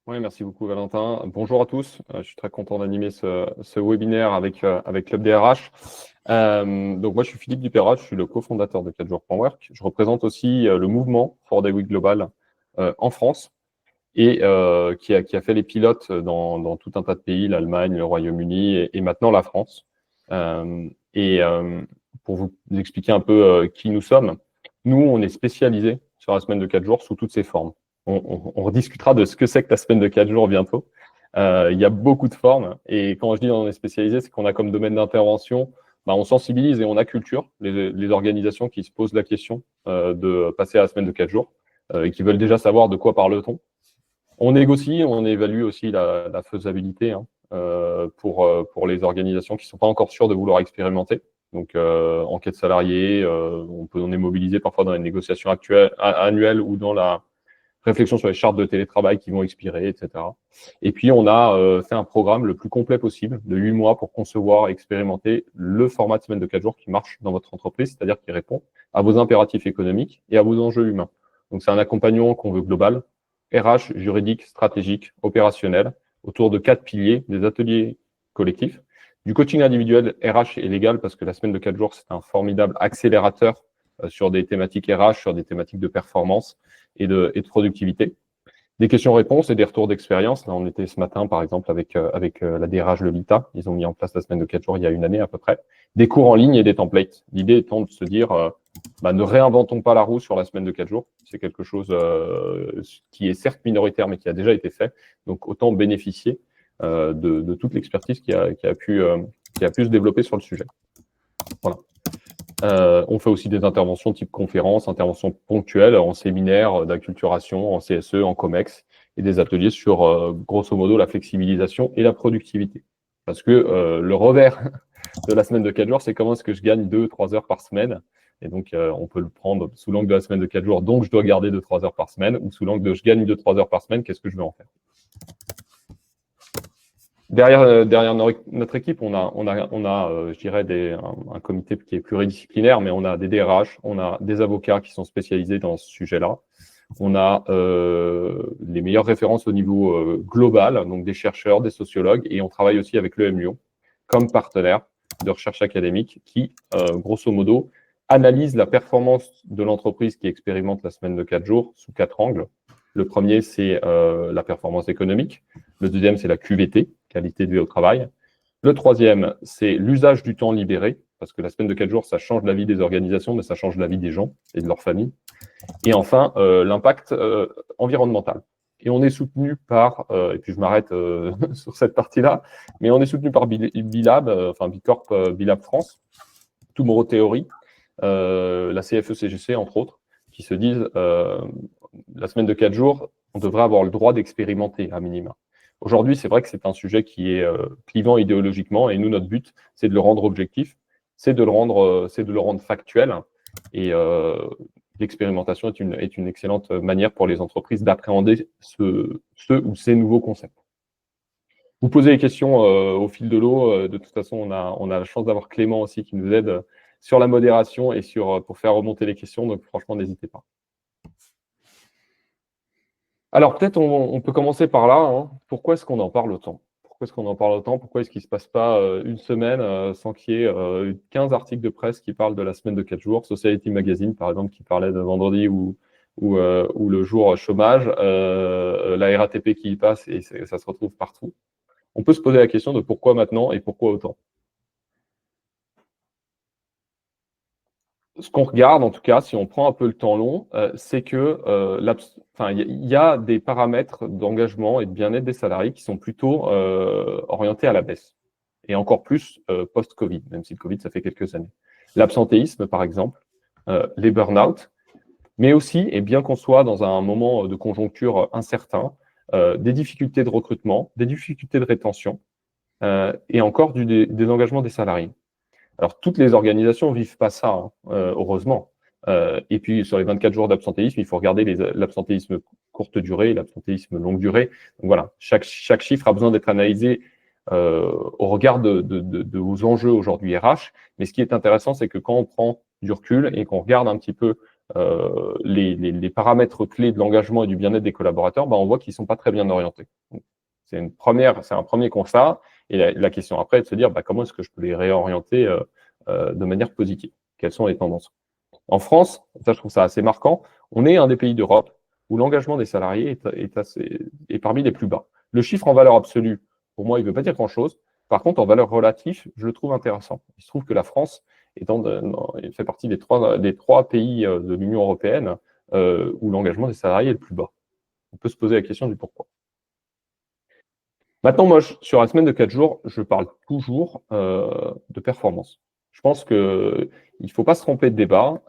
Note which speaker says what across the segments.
Speaker 1: Oui, merci beaucoup Valentin. Bonjour à tous. Je suis très content d'animer ce webinaire avec Club DRH. Donc moi, je suis Philippe Dupeyrat, je suis le cofondateur de 4jours.work. Je représente aussi le mouvement 4 Day Week Global en France et qui a fait les pilotes dans tout un tas de pays, l'Allemagne, le Royaume-Uni et maintenant la France. Pour vous expliquer un peu qui nous sommes, nous, on est spécialisé sur la semaine de 4 jours sous toutes ses formes. On rediscutera de ce que c'est que la semaine de 4 jours bientôt. Il y a beaucoup de formes et quand je dis on est spécialisé, c'est qu'on a comme domaine d'intervention, on sensibilise et on acculture les organisations qui se posent la question de passer à la semaine de 4 jours et qui veulent déjà savoir de quoi parle-t-on. On négocie, on évalue aussi la faisabilité pour les organisations qui ne sont pas encore sûres de vouloir expérimenter. Donc, enquête salariée, on est mobilisé parfois dans les négociations annuelles ou dans la réflexion sur les chartes de télétravail qui vont expirer, etc. Et puis, on a fait un programme le plus complet possible de 8 mois pour concevoir et expérimenter le format de semaine de 4 jours qui marche dans votre entreprise, c'est-à-dire qui répond à vos impératifs économiques et à vos enjeux humains. Donc, c'est un accompagnement qu'on veut global, RH, juridique, stratégique, opérationnel, autour de 4 piliers, des ateliers collectifs, du coaching individuel RH et légal, parce que la semaine de 4 jours, c'est un formidable accélérateur sur des thématiques RH, sur des thématiques de performance et de productivité. Des questions-réponses et des retours d'expérience. Là, on était ce matin, par exemple, avec la DRH de l'ITA. Ils ont mis en place la semaine de 4 jours il y a une année à peu près. Des cours en ligne et des templates. L'idée étant de se dire, ne réinventons pas la roue sur la semaine de 4 jours. C'est quelque chose qui est certes minoritaire, mais qui a déjà été fait. Donc, autant bénéficier de toute l'expertise qui a pu se développer sur le sujet. Voilà. On fait aussi des interventions type conférences, interventions ponctuelles en séminaire, d'acculturation, en CSE, en COMEX, et des ateliers sur, grosso modo, la flexibilisation et la productivité. Parce que le revers de la semaine de 4 jours, c'est comment est-ce que je gagne 2-3 heures par semaine. Et donc, on peut le prendre sous l'angle de la semaine de 4 jours, donc je dois garder 2-3 heures par semaine, ou sous l'angle de je gagne 2-3 heures par semaine, qu'est-ce que je veux en faire. Derrière notre équipe, on a je dirais, un comité qui est pluridisciplinaire, mais on a des DRH, on a des avocats qui sont spécialisés dans ce sujet-là. On a les meilleures références au niveau global, donc des chercheurs, des sociologues, et on travaille aussi avec l'EM Lyon comme partenaire de recherche académique qui, grosso modo, analyse la performance de l'entreprise qui expérimente la semaine de 4 jours sous 4 angles. Le premier, c'est la performance économique. Le deuxième, c'est la QVT, qualité de vie au travail. Le troisième, c'est l'usage du temps libéré, parce que la semaine de 4 jours, ça change la vie des organisations, mais ça change la vie des gens et de leur famille. Et enfin, l'impact environnemental. Et on est soutenu par, et puis je m'arrête sur cette partie-là, mais on est soutenu par Bilab, Bicorp Bilab France, Tomorrow Theory, la CFE-CGC, entre autres, qui se disent la semaine de 4 jours, on devrait avoir le droit d'expérimenter à minima. Aujourd'hui, c'est vrai que c'est un sujet qui est clivant idéologiquement, et nous, notre but, c'est de le rendre objectif, c'est de le rendre factuel, et l'expérimentation est une excellente manière pour les entreprises d'appréhender ce ou ces nouveaux concepts. Vous posez les questions au fil de l'eau. De toute façon, on a la chance d'avoir Clément aussi qui nous aide sur la modération et pour faire remonter les questions. Donc, franchement, n'hésitez pas. Alors, peut-être on peut commencer par là. Hein. Pourquoi est-ce qu'on en parle autant? Pourquoi est-ce qu'on en parle autant? Pourquoi est-ce qu'il ne se passe pas une semaine sans qu'il y ait 15 articles de presse qui parlent de la semaine de 4 jours? Society Magazine, par exemple, qui parlait de vendredi ou le jour chômage, la RATP qui y passe, et ça se retrouve partout. On peut se poser la question de pourquoi maintenant et pourquoi autant. Ce qu'on regarde, en tout cas, si on prend un peu le temps long, c'est que il y a des paramètres d'engagement et de bien-être des salariés qui sont plutôt orientés à la baisse. Et encore plus post-Covid, même si le Covid, ça fait quelques années. L'absentéisme, par exemple, les burn-out, mais aussi, et bien qu'on soit dans un moment de conjoncture incertain, des difficultés de recrutement, des difficultés de rétention, et encore du désengagement des salariés. Alors, toutes les organisations ne vivent pas ça, hein, heureusement. Et puis, sur les 24 jours d'absentéisme, il faut regarder l'absentéisme courte durée et l'absentéisme longue durée. Donc voilà, chaque chiffre a besoin d'être analysé au regard de vos enjeux aujourd'hui RH. Mais ce qui est intéressant, c'est que quand on prend du recul et qu'on regarde un petit peu les paramètres clés de l'engagement et du bien-être des collaborateurs, on voit qu'ils ne sont pas très bien orientés. C'est un premier constat. Et la question après est de se dire comment est-ce que je peux les réorienter de manière positive? Quelles sont les tendances? En France, ça je trouve ça assez marquant, on est un des pays d'Europe où l'engagement des salariés est parmi les plus bas. Le chiffre en valeur absolue, pour moi, il ne veut pas dire grand-chose. Par contre, en valeur relative, je le trouve intéressant. Il se trouve que la France fait partie des trois pays de l'Union européenne où l'engagement des salariés est le plus bas. On peut se poser la question du pourquoi. Maintenant, moi, sur la semaine de 4 jours, je parle toujours de performance. Je pense qu'il ne faut pas se tromper de débat.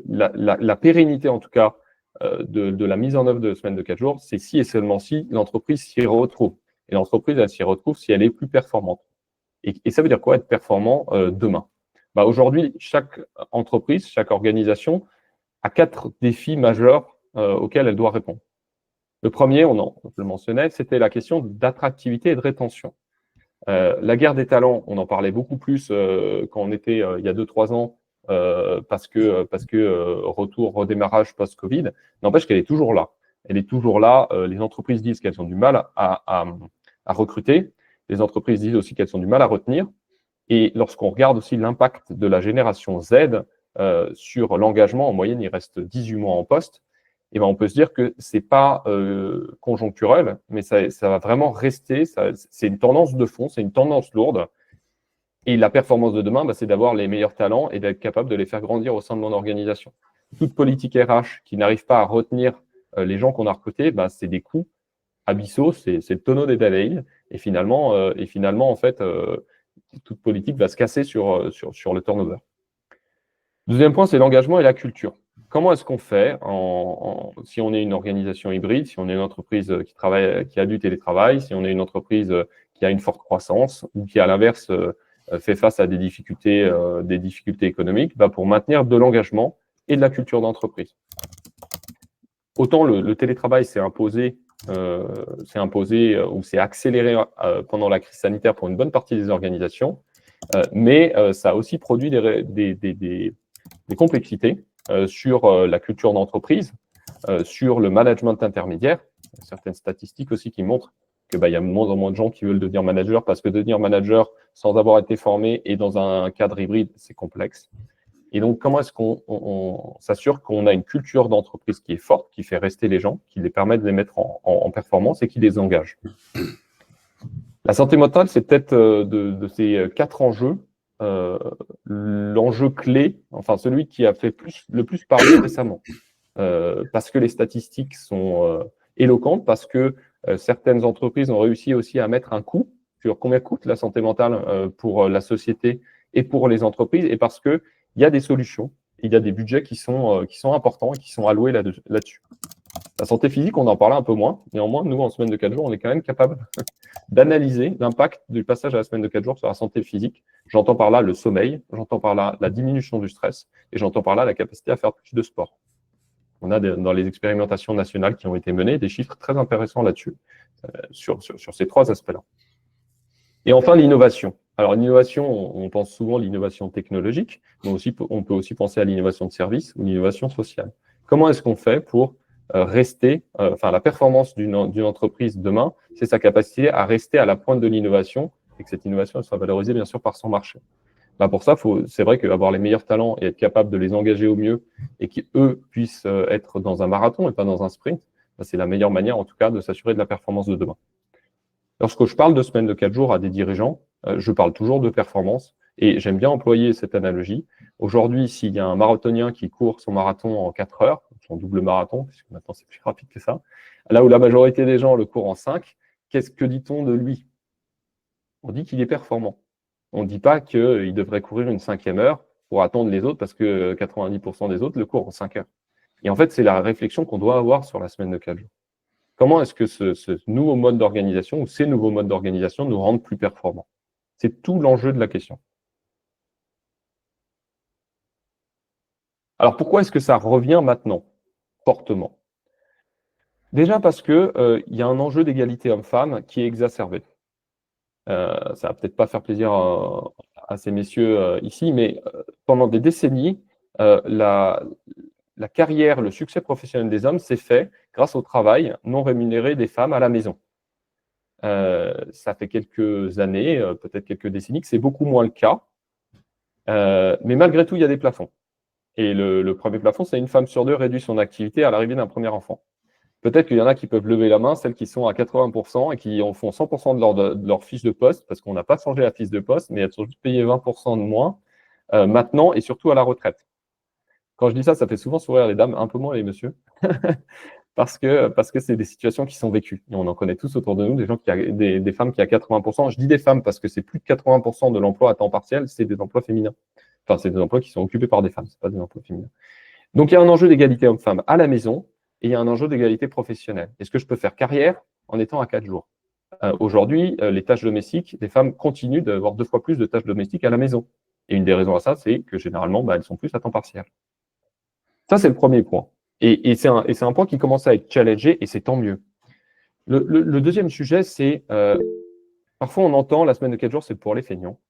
Speaker 1: La pérennité, en tout cas, de la mise en œuvre de la semaine de 4 jours, c'est si et seulement si l'entreprise s'y retrouve. Et l'entreprise, elle s'y retrouve si elle est plus performante. Et ça veut dire quoi être performant demain? Aujourd'hui, chaque entreprise, chaque organisation a 4 défis majeurs auxquels elle doit répondre. Le premier, je le mentionnais, c'était la question d'attractivité et de rétention. La guerre des talents, on en parlait beaucoup plus quand on était il y a 2-3 ans, parce que redémarrage post-Covid. N'empêche qu'elle est toujours là. Elle est toujours là. Les entreprises disent qu'elles ont du mal à recruter. Les entreprises disent aussi qu'elles ont du mal à retenir. Et lorsqu'on regarde aussi l'impact de la génération Z sur l'engagement, en moyenne, il reste 18 mois en poste. Et on peut se dire que ce n'est pas conjoncturel, mais ça va vraiment rester. C'est une tendance de fond, c'est une tendance lourde. Et la performance de demain, c'est d'avoir les meilleurs talents et d'être capable de les faire grandir au sein de mon organisation. Toute politique RH qui n'arrive pas à retenir les gens qu'on a recrutés, c'est des coûts abyssaux, c'est le tonneau des Danaïdes. Et finalement, en fait, toute politique va se casser sur le turnover. Deuxième point, c'est l'engagement et la culture. Comment est-ce qu'on fait si on est une organisation hybride, si on est une entreprise qui a du télétravail, si on est une entreprise qui a une forte croissance ou qui, à l'inverse, fait face à des difficultés économiques, pour maintenir de l'engagement et de la culture d'entreprise. Autant le télétravail s'est imposé ou s'est accéléré pendant la crise sanitaire pour une bonne partie des organisations, mais ça a aussi produit des complexités sur la culture d'entreprise, sur le management intermédiaire. Il y a certaines statistiques aussi qui montrent qu'il y a de moins en moins de gens qui veulent devenir manager parce que devenir manager sans avoir été formé et dans un cadre hybride, c'est complexe. Et donc, comment est-ce qu'on s'assure qu'on a une culture d'entreprise qui est forte, qui fait rester les gens, qui les permet de les mettre en performance et qui les engage? La santé mentale, c'est peut-être de ces 4 enjeux, l'enjeu clé, enfin celui qui a fait le plus parler récemment. Parce que les statistiques sont éloquentes, parce que certaines entreprises ont réussi aussi à mettre un coût sur combien coûte la santé mentale pour la société et pour les entreprises, et parce qu'il y a des solutions, il y a des budgets qui sont importants et qui sont alloués là-dessus. La santé physique, on en parlait un peu moins. Néanmoins, nous, en semaine de 4 jours, on est quand même capable d'analyser l'impact du passage à la semaine de 4 jours sur la santé physique. J'entends par là le sommeil, j'entends par là la diminution du stress, et j'entends par là la capacité à faire plus de sport. On a dans les expérimentations nationales qui ont été menées des chiffres très intéressants là-dessus, sur ces 3 aspects-là. Et enfin, l'innovation. Alors, l'innovation, on pense souvent à l'innovation technologique, mais on peut aussi penser à l'innovation de service ou l'innovation sociale. Comment est-ce qu'on fait pour rester, la performance d'une entreprise demain, c'est sa capacité à rester à la pointe de l'innovation et que cette innovation elle soit valorisée, bien sûr, par son marché. Pour ça, c'est vrai qu'avoir les meilleurs talents et être capable de les engager au mieux et qu'eux puissent être dans un marathon et pas dans un sprint, c'est la meilleure manière, en tout cas, de s'assurer de la performance de demain. Lorsque je parle de semaine de 4 jours à des dirigeants, je parle toujours de performance et j'aime bien employer cette analogie. Aujourd'hui, s'il y a un marathonien qui court son marathon en 4 heures, son double marathon, puisque maintenant c'est plus rapide que ça, là où la majorité des gens le courent en 5, que dit-on de lui? On dit qu'il est performant. On ne dit pas qu'il devrait courir une 5e heure pour attendre les autres parce que 90% des autres le courent en 5 heures. Et en fait, c'est la réflexion qu'on doit avoir sur la semaine de 4 jours. Comment est-ce que ce nouveau mode d'organisation ou ces nouveaux modes d'organisation nous rendent plus performants? C'est tout l'enjeu de la question. Alors, pourquoi est-ce que ça revient maintenant, fortement? Déjà parce qu'il y a un enjeu d'égalité homme-femme qui est exacerbé. Ça va peut-être pas faire plaisir à ces messieurs ici, mais pendant des décennies, la carrière, le succès professionnel des hommes s'est fait grâce au travail non rémunéré des femmes à la maison. Ça fait quelques années, peut-être quelques décennies, que c'est beaucoup moins le cas. Mais malgré tout, il y a des plafonds. Et le premier plafond, c'est une femme sur deux réduit son activité à l'arrivée d'un premier enfant. Peut-être qu'il y en a qui peuvent lever la main, celles qui sont à 80% et qui en font 100% de leur fiche de poste, parce qu'on n'a pas changé la fiche de poste, mais elles sont juste payées 20% de moins maintenant et surtout à la retraite. Quand je dis ça, ça fait souvent sourire les dames, un peu moins les messieurs, parce que c'est des situations qui sont vécues. Et on en connaît tous autour de nous, des femmes qui à 80%. Je dis des femmes parce que c'est plus de 80% de l'emploi à temps partiel, c'est des emplois féminins. Enfin, c'est des emplois qui sont occupés par des femmes, c'est pas des emplois féminins. Donc, il y a un enjeu d'égalité homme-femme à la maison et il y a un enjeu d'égalité professionnelle. Est-ce que je peux faire carrière en étant à 4 jours Aujourd'hui, les tâches domestiques, les femmes continuent d'avoir 2 fois plus de tâches domestiques à la maison. Et une des raisons à ça, c'est que généralement, elles sont plus à temps partiel. Ça, c'est le premier point. Et c'est un point qui commence à être challengé et c'est tant mieux. Le deuxième sujet, c'est parfois on entend la semaine de 4 jours, c'est pour les feignants.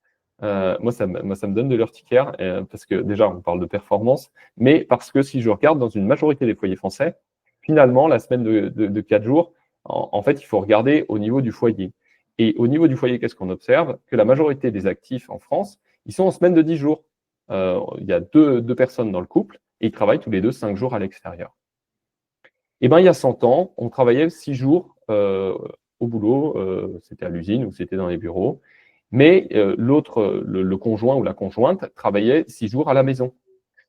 Speaker 1: Moi, ça me donne de l'urticaire parce que déjà, on parle de performance, mais parce que si je regarde dans une majorité des foyers français, finalement, la semaine de 4 jours, en fait, il faut regarder au niveau du foyer. Et au niveau du foyer, qu'est-ce qu'on observe? Que la majorité des actifs en France, ils sont en semaine de 10 jours. Il y a deux personnes dans le couple et ils travaillent tous les deux 5 jours à l'extérieur. Eh bien, il y a 100 ans, on travaillait 6 jours au boulot, c'était à l'usine ou c'était dans les bureaux. Mais le conjoint ou la conjointe travaillait 6 jours à la maison.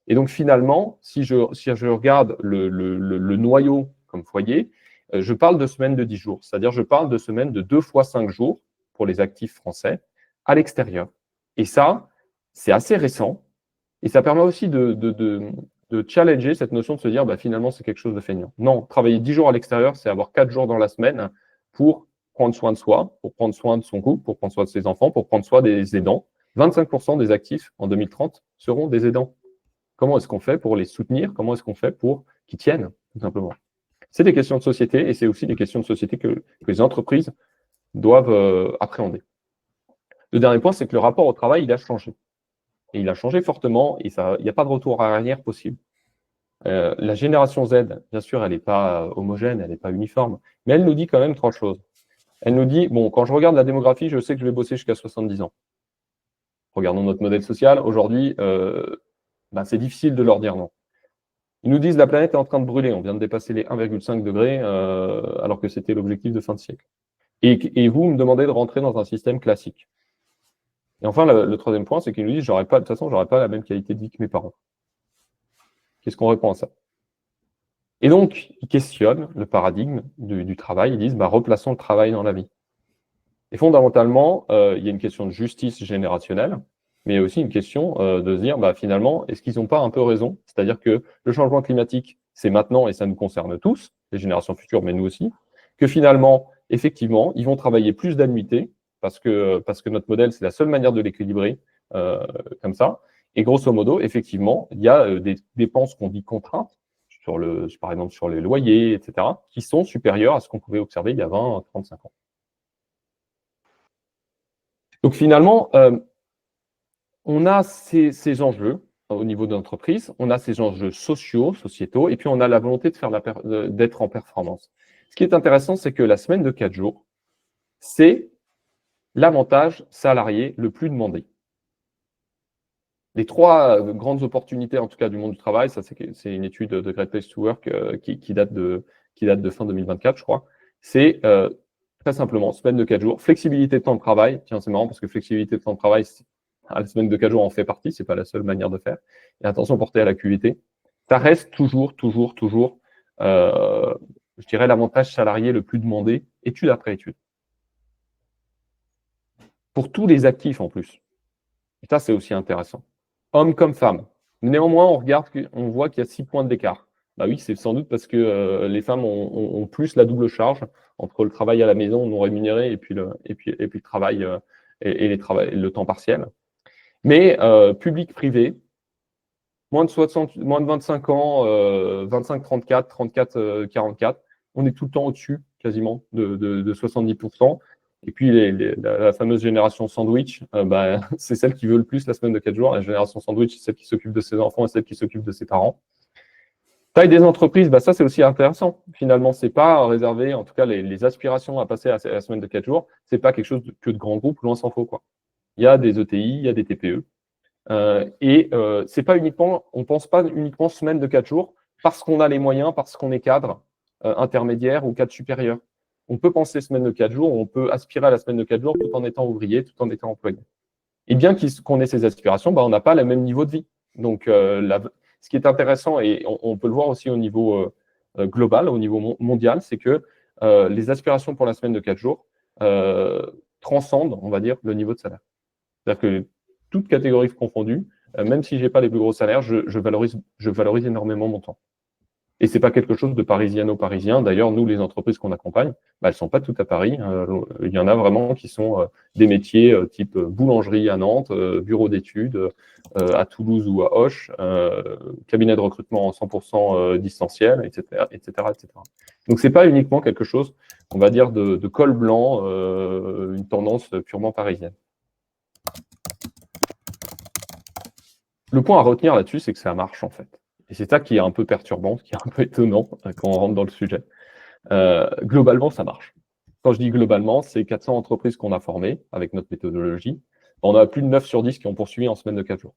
Speaker 1: Et donc finalement, si je regarde le noyau comme foyer, je parle de semaines de 10 jours. C'est-à-dire je parle de semaines de 2 fois 5 jours pour les actifs français à l'extérieur. Et ça, c'est assez récent. Et ça permet aussi de challenger cette notion de se dire, finalement, c'est quelque chose de feignant. Non, travailler 10 jours à l'extérieur, c'est avoir 4 jours dans la semaine pour prendre soin de soi, pour prendre soin de son couple, pour prendre soin de ses enfants, pour prendre soin des aidants. 25% des actifs en 2030 seront des aidants. Comment est-ce qu'on fait pour les soutenir? Comment est-ce qu'on fait pour qu'ils tiennent, tout simplement? C'est des questions de société et c'est aussi des questions de société que les entreprises doivent appréhender. Le dernier point, c'est que le rapport au travail, il a changé. Et il a changé fortement et il n'y a pas de retour à arrière possible. La génération Z, bien sûr, elle n'est pas homogène, elle n'est pas uniforme, mais elle nous dit quand même 3 choses. Elle nous dit, bon, quand je regarde la démographie, je sais que je vais bosser jusqu'à 70 ans. Regardons notre modèle social. Aujourd'hui, c'est difficile de leur dire non. Ils nous disent la planète est en train de brûler. On vient de dépasser les 1,5 degrés alors que c'était l'objectif de fin de siècle. Et vous me demandez de rentrer dans un système classique. Et enfin, le troisième point, c'est qu'ils nous disent, de toute façon, j'aurais pas la même qualité de vie que mes parents. Qu'est-ce qu'on répond à ça? Et donc, ils questionnent le paradigme du travail. Ils disent, replaçons le travail dans la vie. Et fondamentalement, il y a une question de justice générationnelle, mais il y a aussi une question de se dire, finalement, est-ce qu'ils n'ont pas un peu raison? C'est-à-dire que le changement climatique, c'est maintenant et ça nous concerne tous, les générations futures, mais nous aussi, que finalement, effectivement, ils vont travailler plus d'annuités parce que notre modèle, c'est la seule manière de l'équilibrer comme ça. Et grosso modo, effectivement, il y a des dépenses qu'on dit contraintes, par exemple sur les loyers, etc., qui sont supérieures à ce qu'on pouvait observer il y a 20, 35 ans. Donc finalement, on a ces enjeux au niveau de l'entreprise, on a ces enjeux sociaux, sociétaux, et puis on a la volonté d'être en performance. Ce qui est intéressant, c'est que la semaine de 4 jours, c'est l'avantage salarié le plus demandé. Les 3 grandes opportunités, en tout cas du monde du travail, ça c'est une étude de Great Place to Work qui date de fin 2024, je crois, c'est très simplement, semaine de 4 jours, flexibilité de temps de travail. Tiens, c'est marrant parce que flexibilité de temps de travail, la semaine de 4 jours en fait partie, c'est pas la seule manière de faire. Et attention portée à la QVT. Ça reste toujours, je dirais, l'avantage salarié le plus demandé, étude après étude. Pour tous les actifs en plus. Et ça, c'est aussi intéressant. Hommes comme femmes. Néanmoins, on voit qu'il y a 6 points d'écart. Oui, c'est sans doute parce que les femmes ont plus la double charge entre le travail à la maison non rémunéré et puis le travail et le temps partiel. Mais public-privé, moins de 25 ans, 25-34, 34-44, on est tout le temps au-dessus quasiment de 70%. Et puis la fameuse génération sandwich, c'est celle qui veut le plus la semaine de 4 jours. La génération sandwich, c'est celle qui s'occupe de ses enfants et celle qui s'occupe de ses parents. Taille des entreprises, bah ça c'est aussi intéressant. Finalement, c'est pas réservé, en tout cas les aspirations à passer à la semaine de 4 jours, c'est pas quelque chose que de grands groupes, loin s'en faut, quoi. Il y a des ETI, il y a des TPE. C'est pas uniquement, on pense pas uniquement semaine de 4 jours parce qu'on a les moyens, parce qu'on est cadre intermédiaire ou cadre supérieur. On peut penser semaine de 4 jours, on peut aspirer à la semaine de 4 jours tout en étant ouvrier, tout en étant employé. Et bien qu'on ait ces aspirations, bah, on n'a pas le même niveau de vie. Donc, ce qui est intéressant, et on peut le voir aussi au niveau global, au niveau mondial, c'est que les aspirations pour la semaine de 4 jours transcendent, on va dire, le niveau de salaire. C'est-à-dire que toute catégorie confondue, même si je n'ai pas les plus gros salaires, je valorise énormément mon temps. Et ce n'est pas quelque chose de parisiano-parisien. D'ailleurs, nous, les entreprises qu'on accompagne, bah, elles ne sont pas toutes à Paris. Il y en a vraiment qui sont des métiers type boulangerie à Nantes, bureau d'études à Toulouse ou à Auch, cabinet de recrutement en 100% distanciel, etc., etc., etc. Donc, ce n'est pas uniquement quelque chose, on va dire, de col blanc, une tendance purement parisienne. Le point à retenir là-dessus, c'est que ça marche en fait. Et c'est ça qui est un peu perturbant, qui est un peu étonnant quand on rentre dans le sujet. Globalement, ça marche. Quand je dis globalement, c'est 400 entreprises qu'on a formées avec notre méthodologie. On a plus de 9 sur 10 qui ont poursuivi en semaine de 4 jours.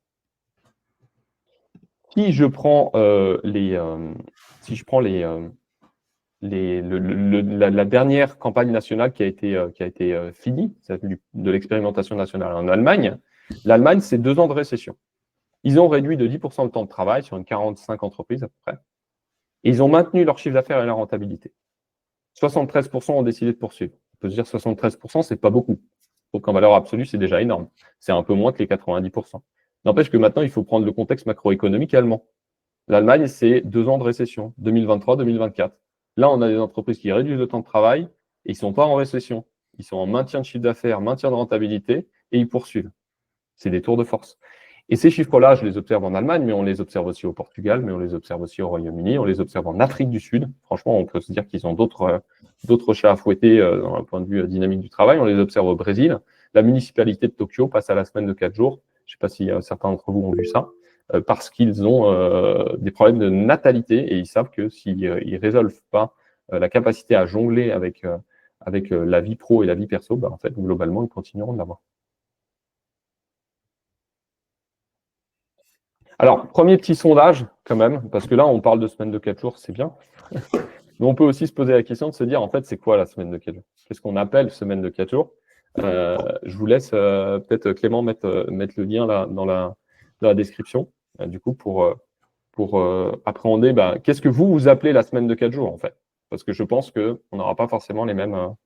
Speaker 1: Si je prends la dernière campagne nationale qui a été finie, de l'expérimentation nationale en Allemagne, l'Allemagne, c'est 2 ans de récession. Ils ont réduit de 10% le temps de travail sur une 45 entreprises à peu près. Et ils ont maintenu leur chiffre d'affaires et leur rentabilité. 73% ont décidé de poursuivre. On peut se dire 73%, c'est pas beaucoup. Donc en valeur absolue, c'est déjà énorme. C'est un peu moins que les 90%. N'empêche que maintenant, il faut prendre le contexte macroéconomique allemand. L'Allemagne, c'est 2 ans de récession, 2023-2024. Là, on a des entreprises qui réduisent le temps de travail et ils ne sont pas en récession. Ils sont en maintien de chiffre d'affaires, maintien de rentabilité et ils poursuivent. C'est des tours de force. Et ces chiffres-là, je les observe en Allemagne, mais on les observe aussi au Portugal, mais on les observe aussi au Royaume-Uni, on les observe en Afrique du Sud. Franchement, on peut se dire qu'ils ont d'autres chats à fouetter dans le point de vue dynamique du travail. On les observe au Brésil. La municipalité de Tokyo passe à la semaine de 4 jours. Je ne sais pas si certains d'entre vous ont vu ça, parce qu'ils ont des problèmes de natalité et ils savent que s'ils ne résolvent pas la capacité à jongler avec la vie pro et la vie perso, bah, en fait, globalement, ils continueront de l'avoir. Alors, premier petit sondage, quand même, parce que là, on parle de semaine de 4 jours, c'est bien. Mais on peut aussi se poser la question de se dire, en fait, c'est quoi la semaine de 4 jours? Qu'est-ce qu'on appelle semaine de 4 jours? Je vous laisse peut-être, Clément, mettre le lien là, dans la description, du coup, pour appréhender qu'est-ce que vous appelez la semaine de 4 jours, en fait. Parce que je pense qu'on n'aura pas forcément les mêmes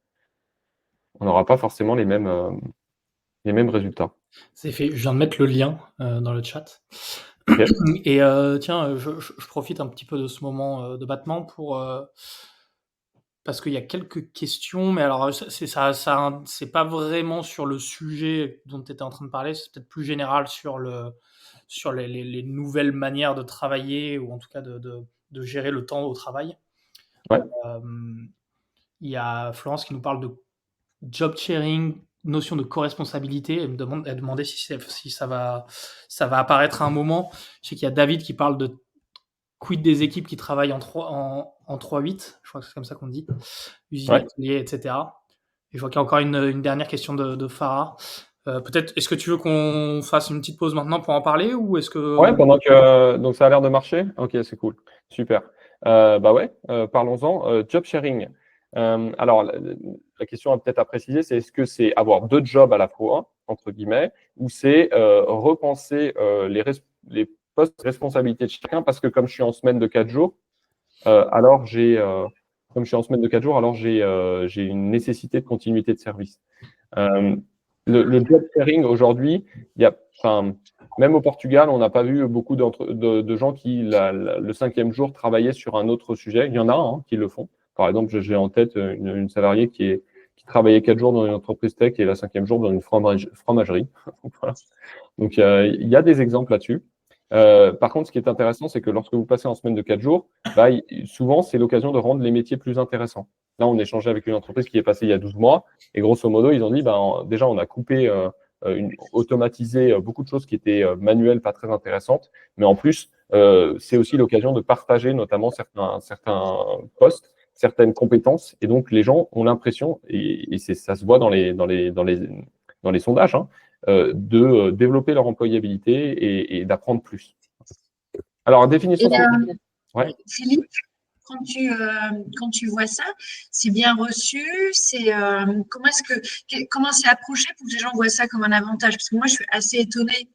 Speaker 1: résultats.
Speaker 2: C'est fait, je viens de mettre le lien dans le chat.
Speaker 1: Okay.
Speaker 2: Et tiens, je profite un petit peu de ce moment de battement parce qu'il y a quelques questions, mais alors c'est pas vraiment sur le sujet dont tu étais en train de parler, c'est peut-être plus général sur les nouvelles manières de travailler ou en tout cas de gérer le temps au travail.
Speaker 1: Ouais.
Speaker 2: Il y a Florence qui nous parle de job sharing, notion de co-responsabilité. Elle demandait si ça va apparaître à un moment. Je sais qu'il y a David qui parle de quid des équipes qui travaillent en 3-8, je crois que c'est comme ça qu'on dit, usine, atelier, etc. Et je vois qu'il y a encore une dernière question de Farah. Peut-être, est-ce que tu veux qu'on fasse une petite pause maintenant pour en parler ou est-ce que...
Speaker 1: Ouais, pendant que donc ça a l'air de marcher. Ok, c'est cool, super. Parlons-en. Job sharing. Alors, la question peut-être à préciser, c'est est-ce que c'est avoir 2 jobs à la fois, entre guillemets, ou c'est repenser les postes de responsabilité de chacun, parce que comme je suis en semaine de 4 jours, alors j'ai une nécessité de continuité de service. Le job sharing aujourd'hui, même au Portugal, on n'a pas vu beaucoup de gens qui, le 5e jour, travaillaient sur un autre sujet. Il y en a qui le font. Par exemple, j'ai en tête une salariée qui travaillait 4 jours dans une entreprise tech et la 5e jour dans une fromagerie. Voilà. Donc, il y a des exemples là-dessus. Par contre, ce qui est intéressant, c'est que lorsque vous passez en semaine de 4 jours, souvent, c'est l'occasion de rendre les métiers plus intéressants. Là, on échangeait avec une entreprise qui est passée il y a 12 mois et grosso modo, ils ont dit, déjà, on a coupé automatiser beaucoup de choses qui étaient manuelles, pas très intéressantes. Mais en plus, c'est aussi l'occasion de partager notamment certains postes, certaines compétences. Et donc, les gens ont l'impression, et ça se voit dans les sondages, hein, de développer leur employabilité et d'apprendre plus. Alors, définition.
Speaker 3: Ouais. Philippe, quand tu vois ça, c'est bien reçu, comment c'est approché pour que les gens voient ça comme un avantage? Parce que moi, je suis assez étonnée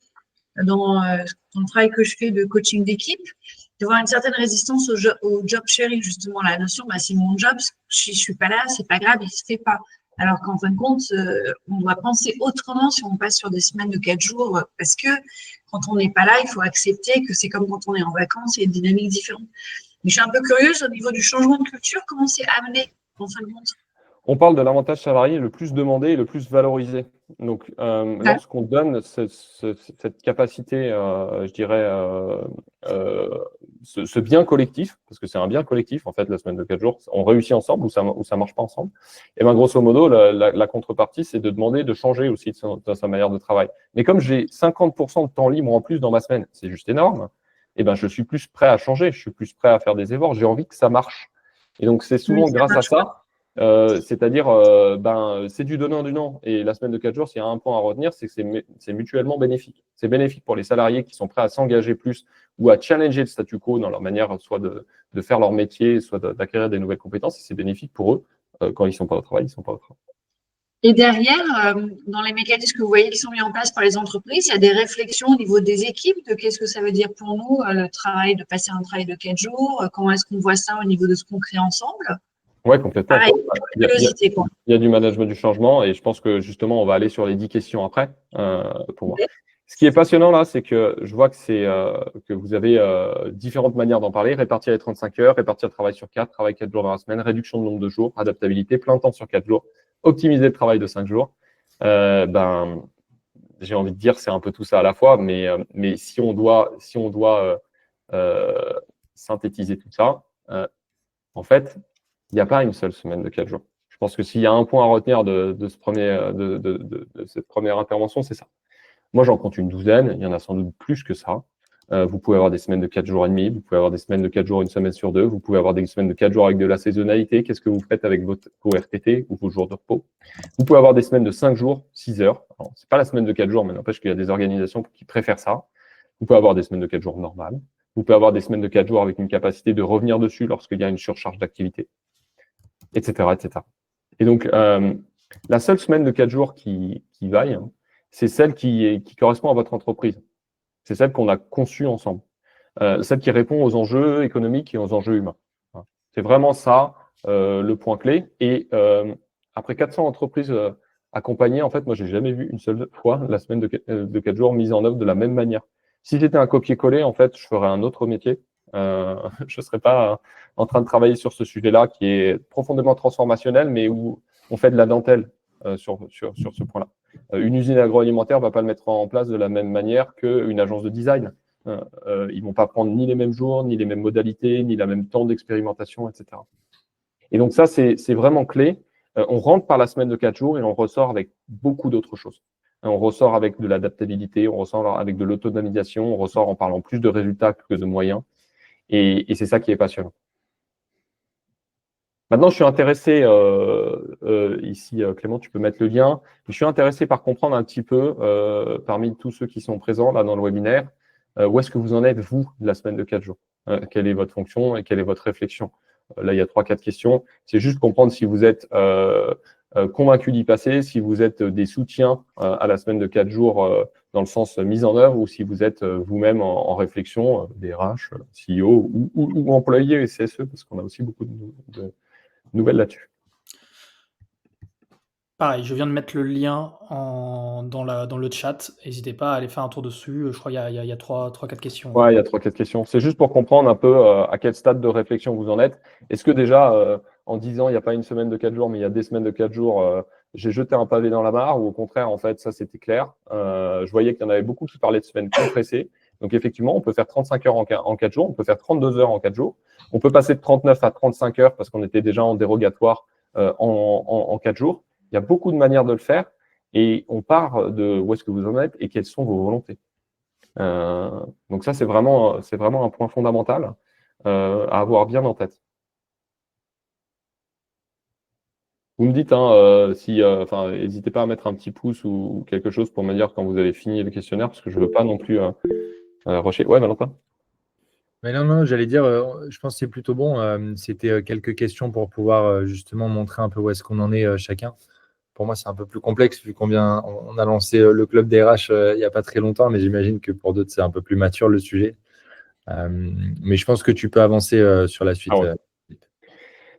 Speaker 3: dans le travail que je fais de coaching d'équipe, de voir une certaine résistance au job sharing, justement. La notion, c'est mon job, je ne suis pas là, c'est pas grave, il ne se fait pas. Alors qu'en fin de compte, on doit penser autrement si on passe sur des semaines de 4 jours, parce que quand on n'est pas là, il faut accepter que c'est comme quand on est en vacances, il y a une dynamique différente. Mais je suis un peu curieuse au niveau du changement de culture, comment c'est amené en fin de compte?
Speaker 1: On parle de l'avantage salarié le plus demandé et le plus valorisé. Donc, lorsqu'on donne cette capacité, je dirais, ce bien collectif, parce que c'est un bien collectif, en fait, la semaine de 4 jours, on réussit ensemble ou ça ne marche pas ensemble. Et bien, grosso modo, la contrepartie, c'est de demander de changer aussi de sa manière de travail. Mais comme j'ai 50% de temps libre en plus dans ma semaine, c'est juste énorme, et ben, je suis plus prêt à changer, je suis plus prêt à faire des efforts, j'ai envie que ça marche. Et donc, c'est souvent grâce à ça. C'est-à-dire, c'est du donnant-donnant. Et la semaine de 4 jours, s'il y a un point à retenir, c'est que c'est mutuellement bénéfique. C'est bénéfique pour les salariés qui sont prêts à s'engager plus ou à challenger le statu quo dans leur manière soit de faire leur métier, soit d'acquérir des nouvelles compétences. Et c'est bénéfique pour eux. Quand ils ne sont pas au travail, ils ne sont pas au travail.
Speaker 3: Et derrière, dans les mécanismes que vous voyez qui sont mis en place par les entreprises, il y a des réflexions au niveau des équipes de qu'est-ce que ça veut dire pour nous, le travail, de passer un travail de 4 jours, comment est-ce qu'on voit ça au niveau de ce qu'on crée ensemble?
Speaker 1: Oui, complètement.
Speaker 3: Pareil,
Speaker 1: il y a du management du changement et je pense que justement, on va aller sur les 10 questions après pour moi. Ce qui est passionnant là, c'est que je vois que vous avez différentes manières d'en parler. Répartir les 35 heures, répartir le travail sur 4, travail 4 jours dans la semaine, réduction de nombre de jours, adaptabilité, plein temps sur 4 jours, optimiser le travail de 5 jours. J'ai envie de dire, c'est un peu tout ça à la fois, mais si on doit synthétiser tout ça, en fait, il n'y a pas une seule semaine de 4 jours. Je pense que s'il y a un point à retenir de cette première intervention, c'est ça. Moi, j'en compte une douzaine. Il y en a sans doute plus que ça. Vous pouvez avoir des semaines de 4 jours et demi. Vous pouvez avoir des semaines de 4 jours, une semaine sur deux. Vous pouvez avoir des semaines de 4 jours avec de la saisonnalité. Qu'est-ce que vous faites avec vos RTT ou vos jours de repos? Vous pouvez avoir des semaines de 5 jours, 6 heures. Ce n'est pas la semaine de 4 jours, mais n'empêche qu'il y a des organisations qui préfèrent ça. Vous pouvez avoir des semaines de 4 jours normales. Vous pouvez avoir des semaines de 4 jours avec une capacité de revenir dessus lorsqu'il y a une surcharge d'activité, etc., etc. Et donc, la seule semaine de 4 jours qui vaille, hein, c'est celle qui correspond à votre entreprise. C'est celle qu'on a conçue ensemble. Celle qui répond aux enjeux économiques et aux enjeux humains. C'est vraiment ça le point clé. Et après 400 entreprises accompagnées, en fait, moi, j'ai jamais vu une seule fois la semaine de 4 jours mise en œuvre de la même manière. Si j'étais un copier-coller, en fait, je ferais un autre métier. Je ne serais pas en train de travailler sur ce sujet-là qui est profondément transformationnel, mais où on fait de la dentelle sur ce point-là. Une usine agroalimentaire ne va pas le mettre en place de la même manière qu'une agence de design. Ils ne vont pas prendre ni les mêmes jours, ni les mêmes modalités, ni le même temps d'expérimentation, etc. Et donc ça, c'est vraiment clé. On rentre par la semaine de 4 jours et on ressort avec beaucoup d'autres choses. On ressort avec de l'adaptabilité, on ressort avec de l'autonomisation, on ressort en parlant plus de résultats que de moyens. Et c'est ça qui est passionnant. Maintenant, je suis intéressé, ici, Clément, tu peux mettre le lien. Je suis intéressé par comprendre un petit peu, parmi tous ceux qui sont présents là dans le webinaire, où est-ce que vous en êtes, vous, de la semaine de 4 jours? Quelle est votre fonction et quelle est votre réflexion? Là, il y a 3-4 questions. C'est juste comprendre si vous êtes convaincu d'y passer, si vous êtes des soutiens à la semaine de 4 jours dans le sens mise en œuvre, ou si vous êtes vous-même en réflexion, DRH, CEO ou employé CSE, parce qu'on a aussi beaucoup de nouvelles là-dessus.
Speaker 2: Pareil, je viens de mettre le lien dans le chat. N'hésitez pas à aller faire un tour dessus. Je crois qu'il y a 3-4 questions.
Speaker 1: Ouais, il y a 3-4 questions. C'est juste pour comprendre un peu à quel stade de réflexion vous en êtes. Est-ce que déjà, en disant il n'y a pas une semaine de 4 jours, mais il y a des semaines de 4 jours, j'ai jeté un pavé dans la mare, ou au contraire, en fait, ça c'était clair. Je voyais qu'il y en avait beaucoup qui parlaient de semaines compressées. Donc effectivement, on peut faire 35 heures en 4 jours, on peut faire 32 heures en 4 jours. On peut passer de 39 à 35 heures parce qu'on était déjà en dérogatoire en 4 jours. Il y a beaucoup de manières de le faire. et on part de où est-ce que vous en êtes et quelles sont vos volontés. Donc ça, c'est vraiment un point fondamental à avoir bien en tête. Vous me dites, hein, n'hésitez pas à mettre un petit pouce ou quelque chose pour me dire quand vous avez fini le questionnaire, parce que je ne veux pas non plus rusher. Ouais, Valentin?
Speaker 4: Mais non, j'allais dire, je pense que c'est plutôt bon. C'était quelques questions pour pouvoir justement montrer un peu où est-ce qu'on en est chacun. Pour moi, c'est un peu plus complexe vu qu'on on a lancé le club des RH il n'y a pas très longtemps, mais j'imagine que pour d'autres, c'est un peu plus mature le sujet. Mais je pense que tu peux avancer sur la suite.
Speaker 1: Ah ouais.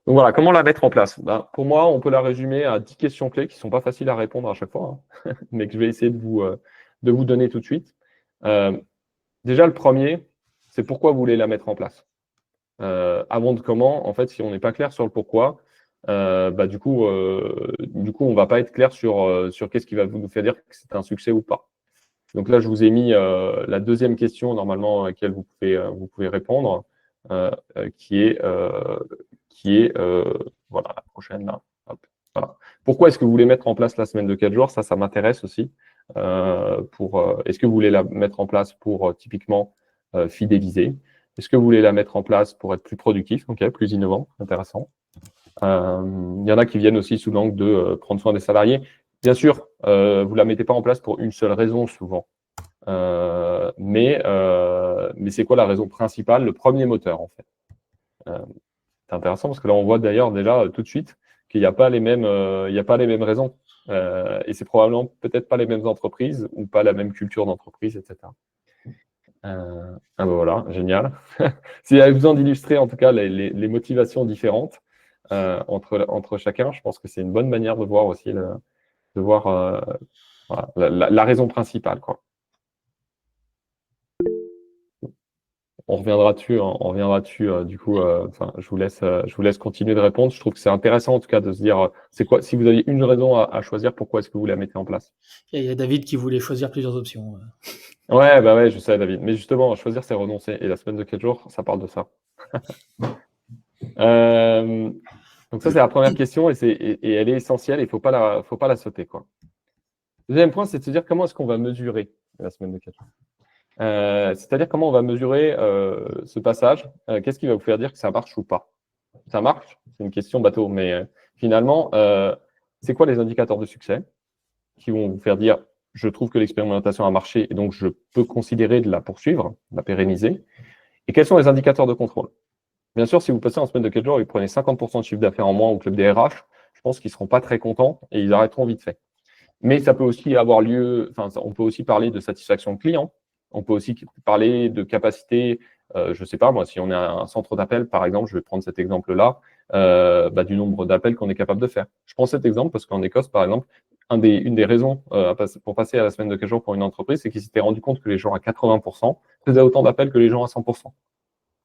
Speaker 1: Donc voilà, comment la mettre en place? Pour moi, on peut la résumer à 10 questions clés qui ne sont pas faciles à répondre à chaque fois, hein, mais que je vais essayer de vous donner tout de suite. Déjà, le premier, c'est pourquoi vous voulez la mettre en place. Avant de comment, en fait, si on n'est pas clair sur le pourquoi, du coup, on ne va pas être clair sur qu'est-ce qui va nous faire dire que c'est un succès ou pas. Donc là, je vous ai mis la deuxième question, normalement, à laquelle vous pouvez répondre, qui est voilà, la prochaine là. Hop, voilà. Pourquoi est-ce que vous voulez mettre en place la semaine de 4 jours? Ça m'intéresse aussi. Est-ce que vous voulez la mettre en place pour typiquement fidéliser? Est-ce que vous voulez la mettre en place pour être plus productif, plus innovant, intéressant? Il y en a qui viennent aussi sous l'angle de prendre soin des salariés. Bien sûr, vous ne la mettez pas en place pour une seule raison souvent. Mais c'est quoi la raison principale? Le premier moteur, en fait. C'est intéressant parce que là, on voit d'ailleurs déjà tout de suite qu'il n'y a pas les mêmes raisons. Et c'est probablement peut-être pas les mêmes entreprises ou pas la même culture d'entreprise, etc. Voilà, génial. S'il y a besoin d'illustrer en tout cas les motivations différentes entre chacun, je pense que c'est une bonne manière de voir aussi voilà, la raison principale, quoi. On reviendra dessus, du coup, je vous laisse continuer de répondre. Je trouve que c'est intéressant en tout cas de se dire, c'est quoi, si vous aviez une raison à choisir, pourquoi est-ce que vous la mettez en place?
Speaker 2: Il y a David qui voulait choisir plusieurs options.
Speaker 1: Ouais, je sais, David. Mais justement, choisir, c'est renoncer. Et la semaine de 4 jours, ça parle de ça. Donc ça, c'est la première question et elle est essentielle. Il ne faut pas la sauter, quoi. Deuxième point, c'est de se dire comment est-ce qu'on va mesurer la semaine de 4 jours. C'est-à-dire comment on va mesurer ce passage. Qu'est-ce qui va vous faire dire que ça marche ou pas? Ça marche, c'est une question bateau, mais finalement, c'est quoi les indicateurs de succès qui vont vous faire dire je trouve que l'expérimentation a marché et donc je peux considérer de la poursuivre, de la pérenniser. Et quels sont les indicateurs de contrôle? Bien sûr, si vous passez en semaine de 4 jours et vous prenez 50% de chiffre d'affaires en moins au club des RH, je pense qu'ils ne seront pas très contents et ils arrêteront vite fait. Mais ça peut aussi avoir lieu, on peut aussi parler de satisfaction client, on peut aussi parler de capacité, je ne sais pas moi, si on est un centre d'appel, par exemple, je vais prendre cet exemple-là, du nombre d'appels qu'on est capable de faire. Je prends cet exemple parce qu'en Écosse, par exemple, une des raisons pour passer à la semaine de 4 jours pour une entreprise, c'est qu'ils s'étaient rendu compte que les gens à 80% faisaient autant d'appels que les gens à 100%.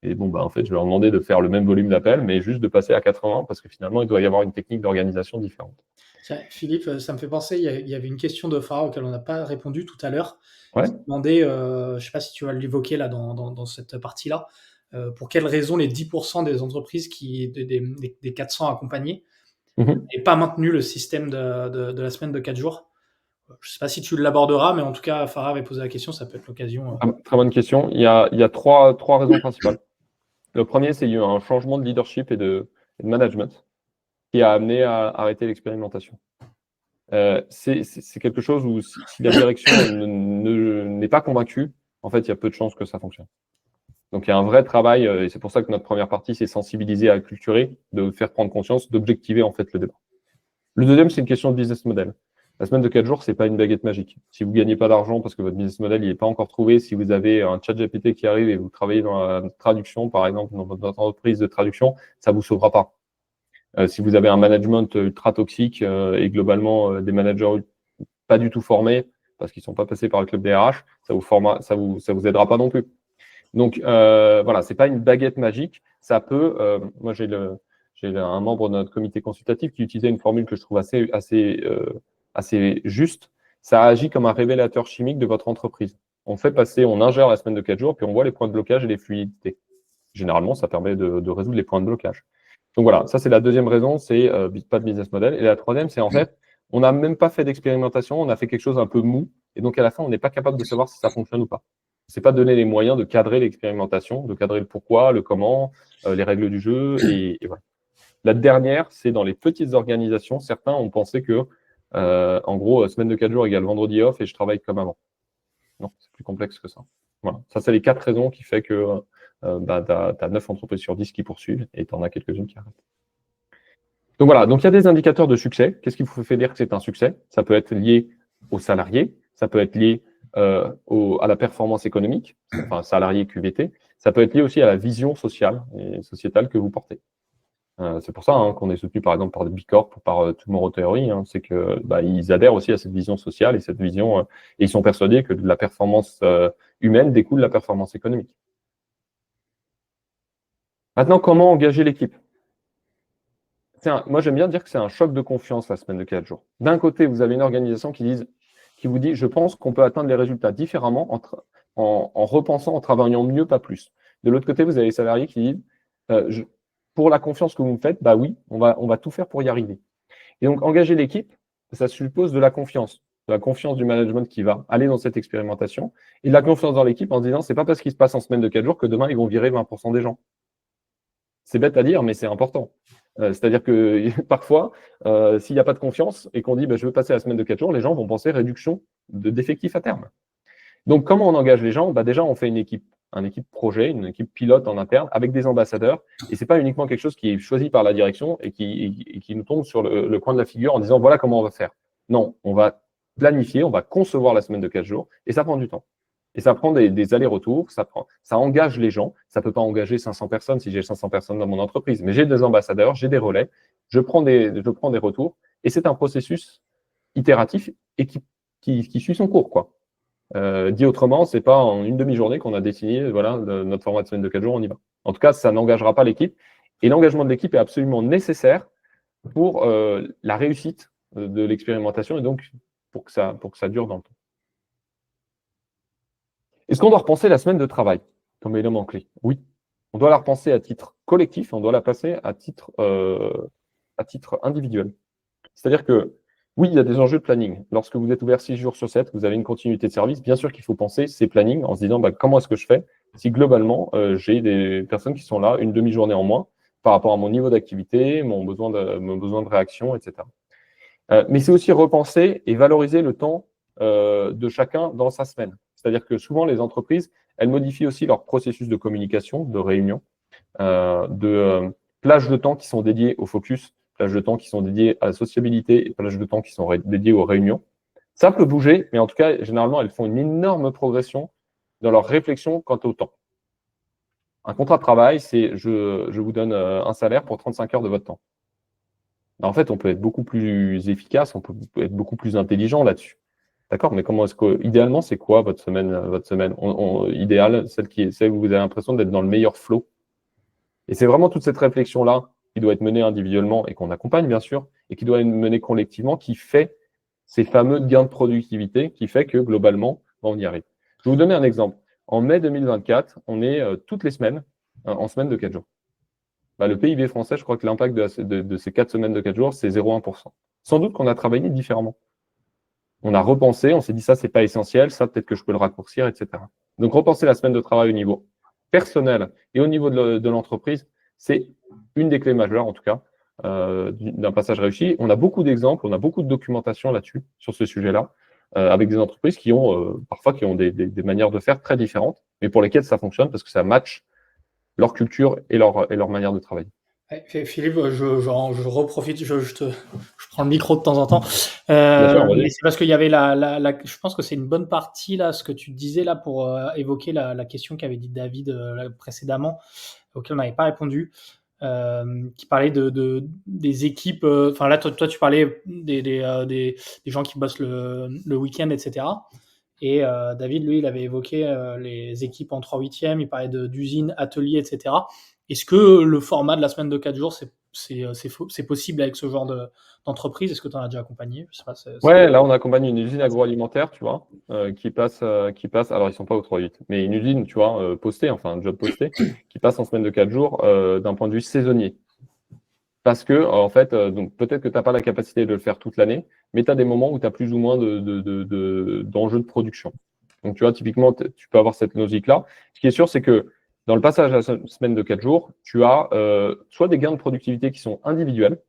Speaker 1: Et bon, en fait, je leur demandais de faire le même volume d'appels, mais juste de passer à 80 parce que finalement, il doit y avoir une technique d'organisation différente.
Speaker 2: Philippe, ça me fait penser, il y avait une question de Farah auquel on n'a pas répondu tout à l'heure.
Speaker 1: Ouais.
Speaker 2: Il demandait, je ne sais pas si tu vas l'évoquer là dans cette partie-là, pour quelles raisons les 10% des entreprises des 400 accompagnés n'aient pas maintenu le système de la semaine de 4 jours. Je ne sais pas si tu l'aborderas, mais en tout cas, Farah avait posé la question, ça peut être l'occasion.
Speaker 1: Très bonne question. Il y a trois raisons principales. Le premier, c'est qu'il y a eu un changement de leadership et de management qui a amené à arrêter l'expérimentation. C'est quelque chose où si la direction n'est pas convaincue, en fait, il y a peu de chances que ça fonctionne. Donc, il y a un vrai travail, et c'est pour ça que notre première partie, c'est sensibiliser, acculturer, de faire prendre conscience, d'objectiver en fait le débat. Le deuxième, c'est une question de business model. La semaine de 4 jours, c'est pas une baguette magique. Si vous gagnez pas d'argent parce que votre business model n'est pas encore trouvé, si vous avez un chat GPT qui arrive et vous travaillez dans la traduction, par exemple, dans votre entreprise de traduction, ça vous sauvera pas. Si vous avez un management ultra toxique et globalement des managers pas du tout formés parce qu'ils sont pas passés par le club des RH, ça vous aidera pas non plus. Donc voilà, c'est pas une baguette magique. Ça peut. Moi, j'ai un membre de notre comité consultatif qui utilisait une formule que je trouve assez juste. Ça agit comme un révélateur chimique de votre entreprise. On ingère la semaine de 4 jours, puis on voit les points de blocage et les fluidités. Généralement, ça permet de résoudre les points de blocage. Donc voilà, ça c'est la deuxième raison, c'est pas de business model. Et la troisième, c'est en fait, On n'a même pas fait d'expérimentation, on a fait quelque chose un peu mou. Et donc, à la fin, on n'est pas capable de savoir si ça fonctionne ou pas. C'est pas donner les moyens de cadrer l'expérimentation, de cadrer le pourquoi, le comment, les règles du jeu. Et voilà. La dernière, c'est dans les petites organisations. Certains ont pensé que, en gros, semaine de 4 jours égale vendredi off et je travaille comme avant. Non, c'est plus complexe que ça. Voilà. Ça, c'est les 4 raisons qui fait que tu as 9 entreprises sur 10 qui poursuivent et tu en as quelques-unes qui arrêtent. Donc voilà, donc il y a des indicateurs de succès. Qu'est-ce qui vous fait dire que c'est un succès? Ça peut être lié aux salariés, ça peut être lié à la performance économique, enfin salarié QVT, ça peut être lié aussi à la vision sociale et sociétale que vous portez. C'est pour ça qu'on est soutenu par exemple par des Bicorp ou par Tomorrow Theory, c'est que ils adhèrent aussi à cette vision sociale et cette vision, et ils sont persuadés que de la performance humaine découle la performance économique. Maintenant, comment engager l'équipe? Moi, j'aime bien dire que c'est un choc de confiance la semaine de 4 jours. D'un côté, vous avez une organisation qui vous dit, je pense qu'on peut atteindre les résultats différemment en repensant, en travaillant mieux, pas plus. De l'autre côté, vous avez les salariés qui disent, pour la confiance que vous me faites, oui, on va tout faire pour y arriver. Et donc, engager l'équipe, ça suppose de la confiance du management qui va aller dans cette expérimentation, et de la confiance dans l'équipe en se disant, c'est pas parce qu'il se passe en semaine de 4 jours que demain, ils vont virer 20% des gens. C'est bête à dire, mais c'est important. C'est-à-dire que parfois, s'il n'y a pas de confiance et qu'on dit je veux passer la semaine de 4 jours, les gens vont penser réduction d'effectifs à terme. Donc, comment on engage les gens? Déjà, on fait une équipe projet, une équipe pilote en interne avec des ambassadeurs. Et ce n'est pas uniquement quelque chose qui est choisi par la direction et qui nous tombe sur le coin de la figure en disant voilà comment on va faire. Non, on va planifier, on va concevoir la semaine de 4 jours et ça prend du temps. Et ça prend des allers-retours, ça engage les gens. Ça ne peut pas engager 500 personnes si j'ai 500 personnes dans mon entreprise, mais j'ai des ambassadeurs, j'ai des relais, je prends des retours et c'est un processus itératif et qui suit son cours, quoi. Dit autrement, c'est pas en une demi-journée qu'on a défini notre format de semaine de 4 jours, on y va. En tout cas, ça n'engagera pas l'équipe. Et l'engagement de l'équipe est absolument nécessaire pour la réussite de l'expérimentation et donc pour que ça dure dans le temps. Est-ce qu'on doit repenser la semaine de travail comme élément clé? Oui. On doit la repenser à titre collectif, on doit la passer à titre individuel. C'est-à-dire que oui, il y a des enjeux de planning. Lorsque vous êtes ouvert 6 jours sur 7, vous avez une continuité de service. Bien sûr qu'il faut penser ces plannings en se disant comment est-ce que je fais si globalement j'ai des personnes qui sont là une demi-journée en moins par rapport à mon niveau d'activité, mon besoin de réaction, etc. Mais c'est aussi repenser et valoriser le temps de chacun dans sa semaine. C'est-à-dire que souvent, les entreprises, elles modifient aussi leur processus de communication, de réunion, de plages de temps qui sont dédiées au focus, plages de temps qui sont dédiées à la sociabilité et plages de temps qui sont dédiées aux réunions. Ça peut bouger, mais en tout cas, généralement, elles font une énorme progression dans leur réflexion quant au temps. Un contrat de travail, c'est je vous donne un salaire pour 35 heures de votre temps. En fait, on peut être beaucoup plus efficace, on peut être beaucoup plus intelligent là-dessus. D'accord, mais comment est-ce que, idéalement, c'est quoi votre semaine idéale, celle où vous avez l'impression d'être dans le meilleur flow? Et c'est vraiment toute cette réflexion-là qui doit être menée individuellement et qu'on accompagne, bien sûr, et qui doit être menée collectivement, qui fait ces fameux gains de productivité, qui fait que, globalement, on y arrive. Je vais vous donner un exemple. En mai 2024, on est toutes les semaines en semaine de 4 jours. Le PIB français, je crois que l'impact de ces 4 semaines de 4 jours, c'est 0,1%. Sans doute qu'on a travaillé différemment. On a repensé, on s'est dit ça, c'est pas essentiel, ça, peut-être que je peux le raccourcir, etc. Donc, repenser la semaine de travail au niveau personnel et au niveau de l'entreprise, c'est une des clés majeures, en tout cas, d'un passage réussi. On a beaucoup d'exemples, on a beaucoup de documentation là-dessus, sur ce sujet-là, avec des entreprises qui ont parfois des manières de faire très différentes, mais pour lesquelles ça fonctionne parce que ça match leur culture et leur manière de travailler.
Speaker 2: Philippe, je reprofite, je prends le micro de temps en temps. Mais c'est parce qu'il y avait je pense que c'est une bonne partie là, ce que tu disais là pour évoquer la question qu'avait dit David précédemment, auquel on n'avait pas répondu, qui parlait des équipes. Enfin là, toi, tu parlais des gens qui bossent le week-end, etc. Et David, lui, il avait évoqué les équipes en 3/8e, il parlait d'usines, ateliers, etc. Est-ce que le format de la semaine de 4 jours, c'est possible avec ce genre d'entreprise? Est-ce que tu en as déjà accompagné? Je sais pas,
Speaker 1: Ouais, là, on accompagne une usine agroalimentaire, tu vois, qui passe, alors ils sont pas au 3/8, mais une usine, tu vois, postée, enfin un job posté, qui passe en semaine de 4 jours d'un point de vue saisonnier. Parce que, en fait, donc peut-être que tu n'as pas la capacité de le faire toute l'année, mais tu as des moments où tu as plus ou moins d'enjeux de production. Donc, tu vois, typiquement, tu peux avoir cette logique-là. Ce qui est sûr, c'est que dans le passage à la semaine de 4 jours, tu as soit des gains de productivité qui sont individuels,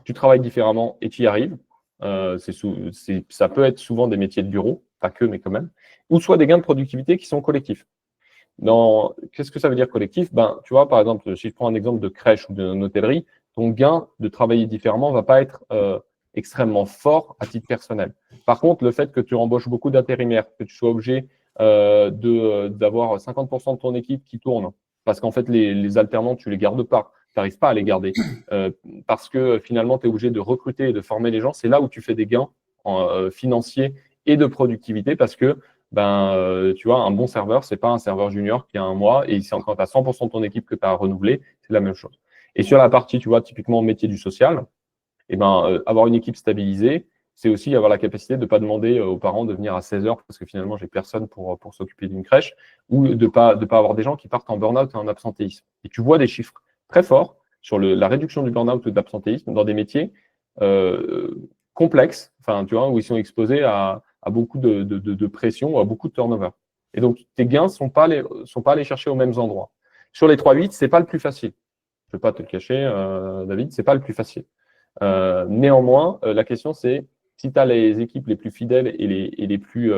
Speaker 1: tu travailles différemment et tu y arrives. Ça peut être souvent des métiers de bureau, pas que, mais quand même. Ou soit des gains de productivité qui sont collectifs. Qu'est-ce que ça veut dire collectif? Ben, tu vois, par exemple, si je prends un exemple de crèche ou d'une hôtellerie, ton gain de travailler différemment va pas être extrêmement fort à titre personnel. Par contre, le fait que tu embauches beaucoup d'intérimaires, que tu sois obligé d'avoir 50% de ton équipe qui tourne, parce qu'en fait, les alternants, tu les gardes pas, tu n'arrives pas à les garder, parce que finalement, tu es obligé de recruter et de former les gens, c'est là où tu fais des gains financiers et de productivité, parce que tu vois, un bon serveur, c'est pas un serveur junior qui a 1 mois et quand tu as 100% de ton équipe que tu as renouvelé, c'est la même chose. Et sur la partie, tu vois, typiquement métier du social, avoir une équipe stabilisée, c'est aussi avoir la capacité de ne pas demander aux parents de venir à 16 heures parce que finalement, j'ai personne pour s'occuper d'une crèche, ou de pas avoir des gens qui partent en burn-out et en absentéisme. Et tu vois des chiffres très forts sur la réduction du burn-out ou de l'absentéisme dans des métiers complexes, enfin, tu vois, où ils sont exposés à beaucoup de pression ou à beaucoup de turnover. Et donc, tes gains ne sont pas allés chercher aux mêmes endroits. Sur les 3-8, ce n'est pas le plus facile. Je ne vais pas te le cacher, David, ce n'est pas le plus facile. Néanmoins, la question, c'est si tu as les équipes les plus fidèles et les plus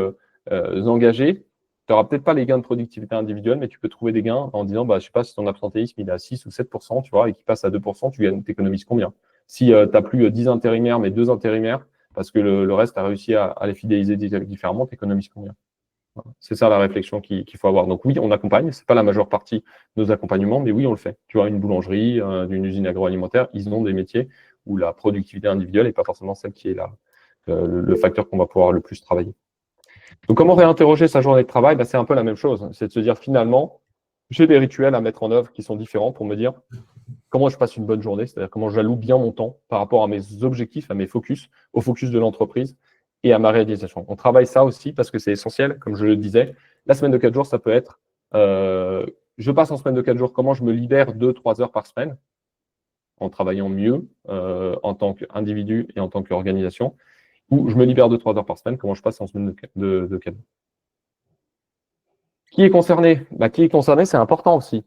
Speaker 1: engagées, tu n'auras peut-être pas les gains de productivité individuelle, mais tu peux trouver des gains en disant, je ne sais pas, si ton absentéisme il est à 6 ou 7%, tu vois, et qu'il passe à 2%, tu économises combien? Si tu n'as plus 10 intérimaires, mais 2 intérimaires, parce que le reste a réussi à les fidéliser différemment, tu économises combien? Voilà. C'est ça la réflexion qu'il faut avoir. Donc oui, on accompagne, ce n'est pas la majeure partie de nos accompagnements, mais oui, on le fait. Tu vois, une boulangerie, une usine agroalimentaire, ils ont des métiers où la productivité individuelle n'est pas forcément celle qui est le facteur qu'on va pouvoir le plus travailler. Donc comment réinterroger sa journée de travail? C'est un peu la même chose. C'est de se dire finalement, j'ai des rituels à mettre en œuvre qui sont différents pour me dire comment je passe une bonne journée, c'est-à-dire comment j'alloue bien mon temps par rapport à mes objectifs, à mes focus, au focus de l'entreprise et à ma réalisation. On travaille ça aussi parce que c'est essentiel, comme je le disais. La semaine de 4 jours, ça peut être, je passe en semaine de 4 jours, comment je me libère 2-3 heures par semaine en travaillant mieux en tant qu'individu et en tant qu'organisation, ou je me libère 2-3 heures par semaine, comment je passe en semaine de 4 jours. Qui est concerné? Qui est concerné, c'est important aussi.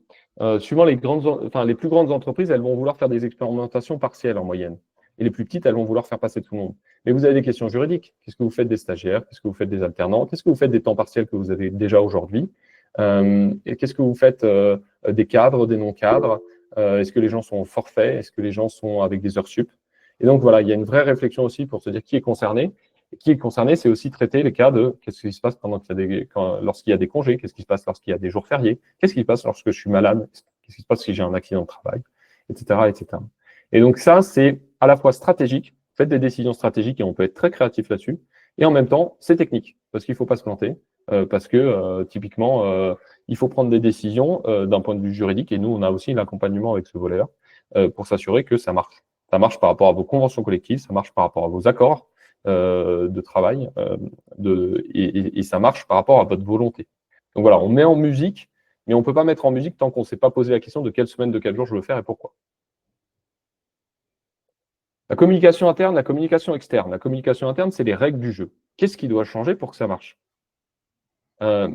Speaker 1: Suivant les plus grandes entreprises, elles vont vouloir faire des expérimentations partielles en moyenne. Et les plus petites, elles vont vouloir faire passer tout le monde. Mais vous avez des questions juridiques. Qu'est-ce que vous faites des stagiaires? Qu'est-ce que vous faites des alternants? Qu'est-ce que vous faites des temps partiels que vous avez déjà aujourd'hui? Et qu'est-ce que vous faites des cadres, des non-cadres? Est-ce que les gens sont au forfait? Est-ce que les gens sont avec des heures sup? Et donc, voilà, il y a une vraie réflexion aussi pour se dire qui est concerné. Et qui est concerné, c'est aussi traiter les cas de qu'est-ce qui se passe lorsqu'il y a des congés, qu'est-ce qui se passe lorsqu'il y a des jours fériés, qu'est-ce qui se passe lorsque je suis malade, qu'est-ce qui se passe si j'ai un accident de travail, etc., etc. Et donc ça, c'est à la fois stratégique, faites des décisions stratégiques et on peut être très créatif là-dessus, et en même temps, c'est technique, parce qu'il ne faut pas se planter, parce que typiquement, il faut prendre des décisions d'un point de vue juridique, et nous, on a aussi l'accompagnement avec ce volet-là, pour s'assurer que ça marche. Ça marche par rapport à vos conventions collectives, ça marche par rapport à vos accords de travail, et ça marche par rapport à votre volonté. Donc voilà, on met en musique, mais on ne peut pas mettre en musique tant qu'on ne s'est pas posé la question de quelle semaine de 4 jours je veux faire et pourquoi. La communication interne, la communication externe. La communication interne, c'est les règles du jeu. Qu'est-ce qui doit changer pour que ça marche?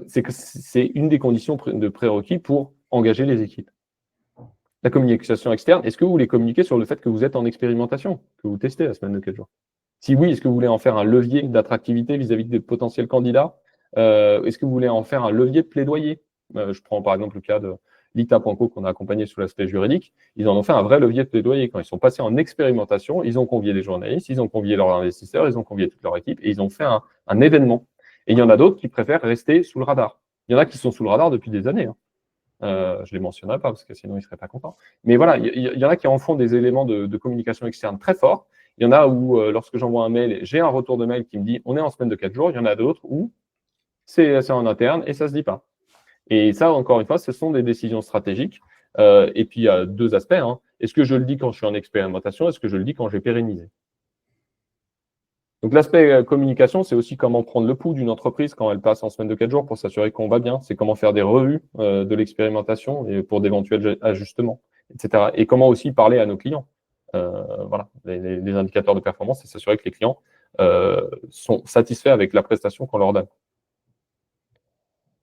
Speaker 1: C'est une des conditions de prérequis pour engager les équipes. La communication externe, est-ce que vous voulez communiquer sur le fait que vous êtes en expérimentation, que vous testez la semaine de 4 jours? Si oui, est-ce que vous voulez en faire un levier d'attractivité vis-à-vis des potentiels candidats? Est-ce que vous voulez en faire un levier de plaidoyer? Je prends par exemple le cas de l'ITA.co qu'on a accompagné sous l'aspect juridique. Ils en ont fait un vrai levier de plaidoyer. Quand ils sont passés en expérimentation, ils ont convié des journalistes, ils ont convié leurs investisseurs, ils ont convié toute leur équipe et ils ont fait un événement. Et il y en a d'autres qui préfèrent rester sous le radar. Il y en a qui sont sous le radar depuis des années. Je ne les mentionnerai pas parce que sinon ils ne seraient pas contents. Mais voilà, il y en a qui en font des éléments de communication externe très forts. Il y en a où, lorsque j'envoie un mail, j'ai un retour de mail qui me dit on est en semaine de 4 jours. Il y en a d'autres où c'est en interne et ça ne se dit pas. Et ça, encore une fois, ce sont des décisions stratégiques. Et puis, il y a 2 aspects. Est-ce que je le dis quand je suis en expérimentation? Est-ce que je le dis quand j'ai pérennisé? Donc, l'aspect communication, c'est aussi comment prendre le pouls d'une entreprise quand elle passe en semaine de 4 jours pour s'assurer qu'on va bien. C'est comment faire des revues de l'expérimentation et pour d'éventuels ajustements, etc. Et comment aussi parler à nos clients. voilà, les indicateurs de performance et s'assurer que les clients sont satisfaits avec la prestation qu'on leur donne.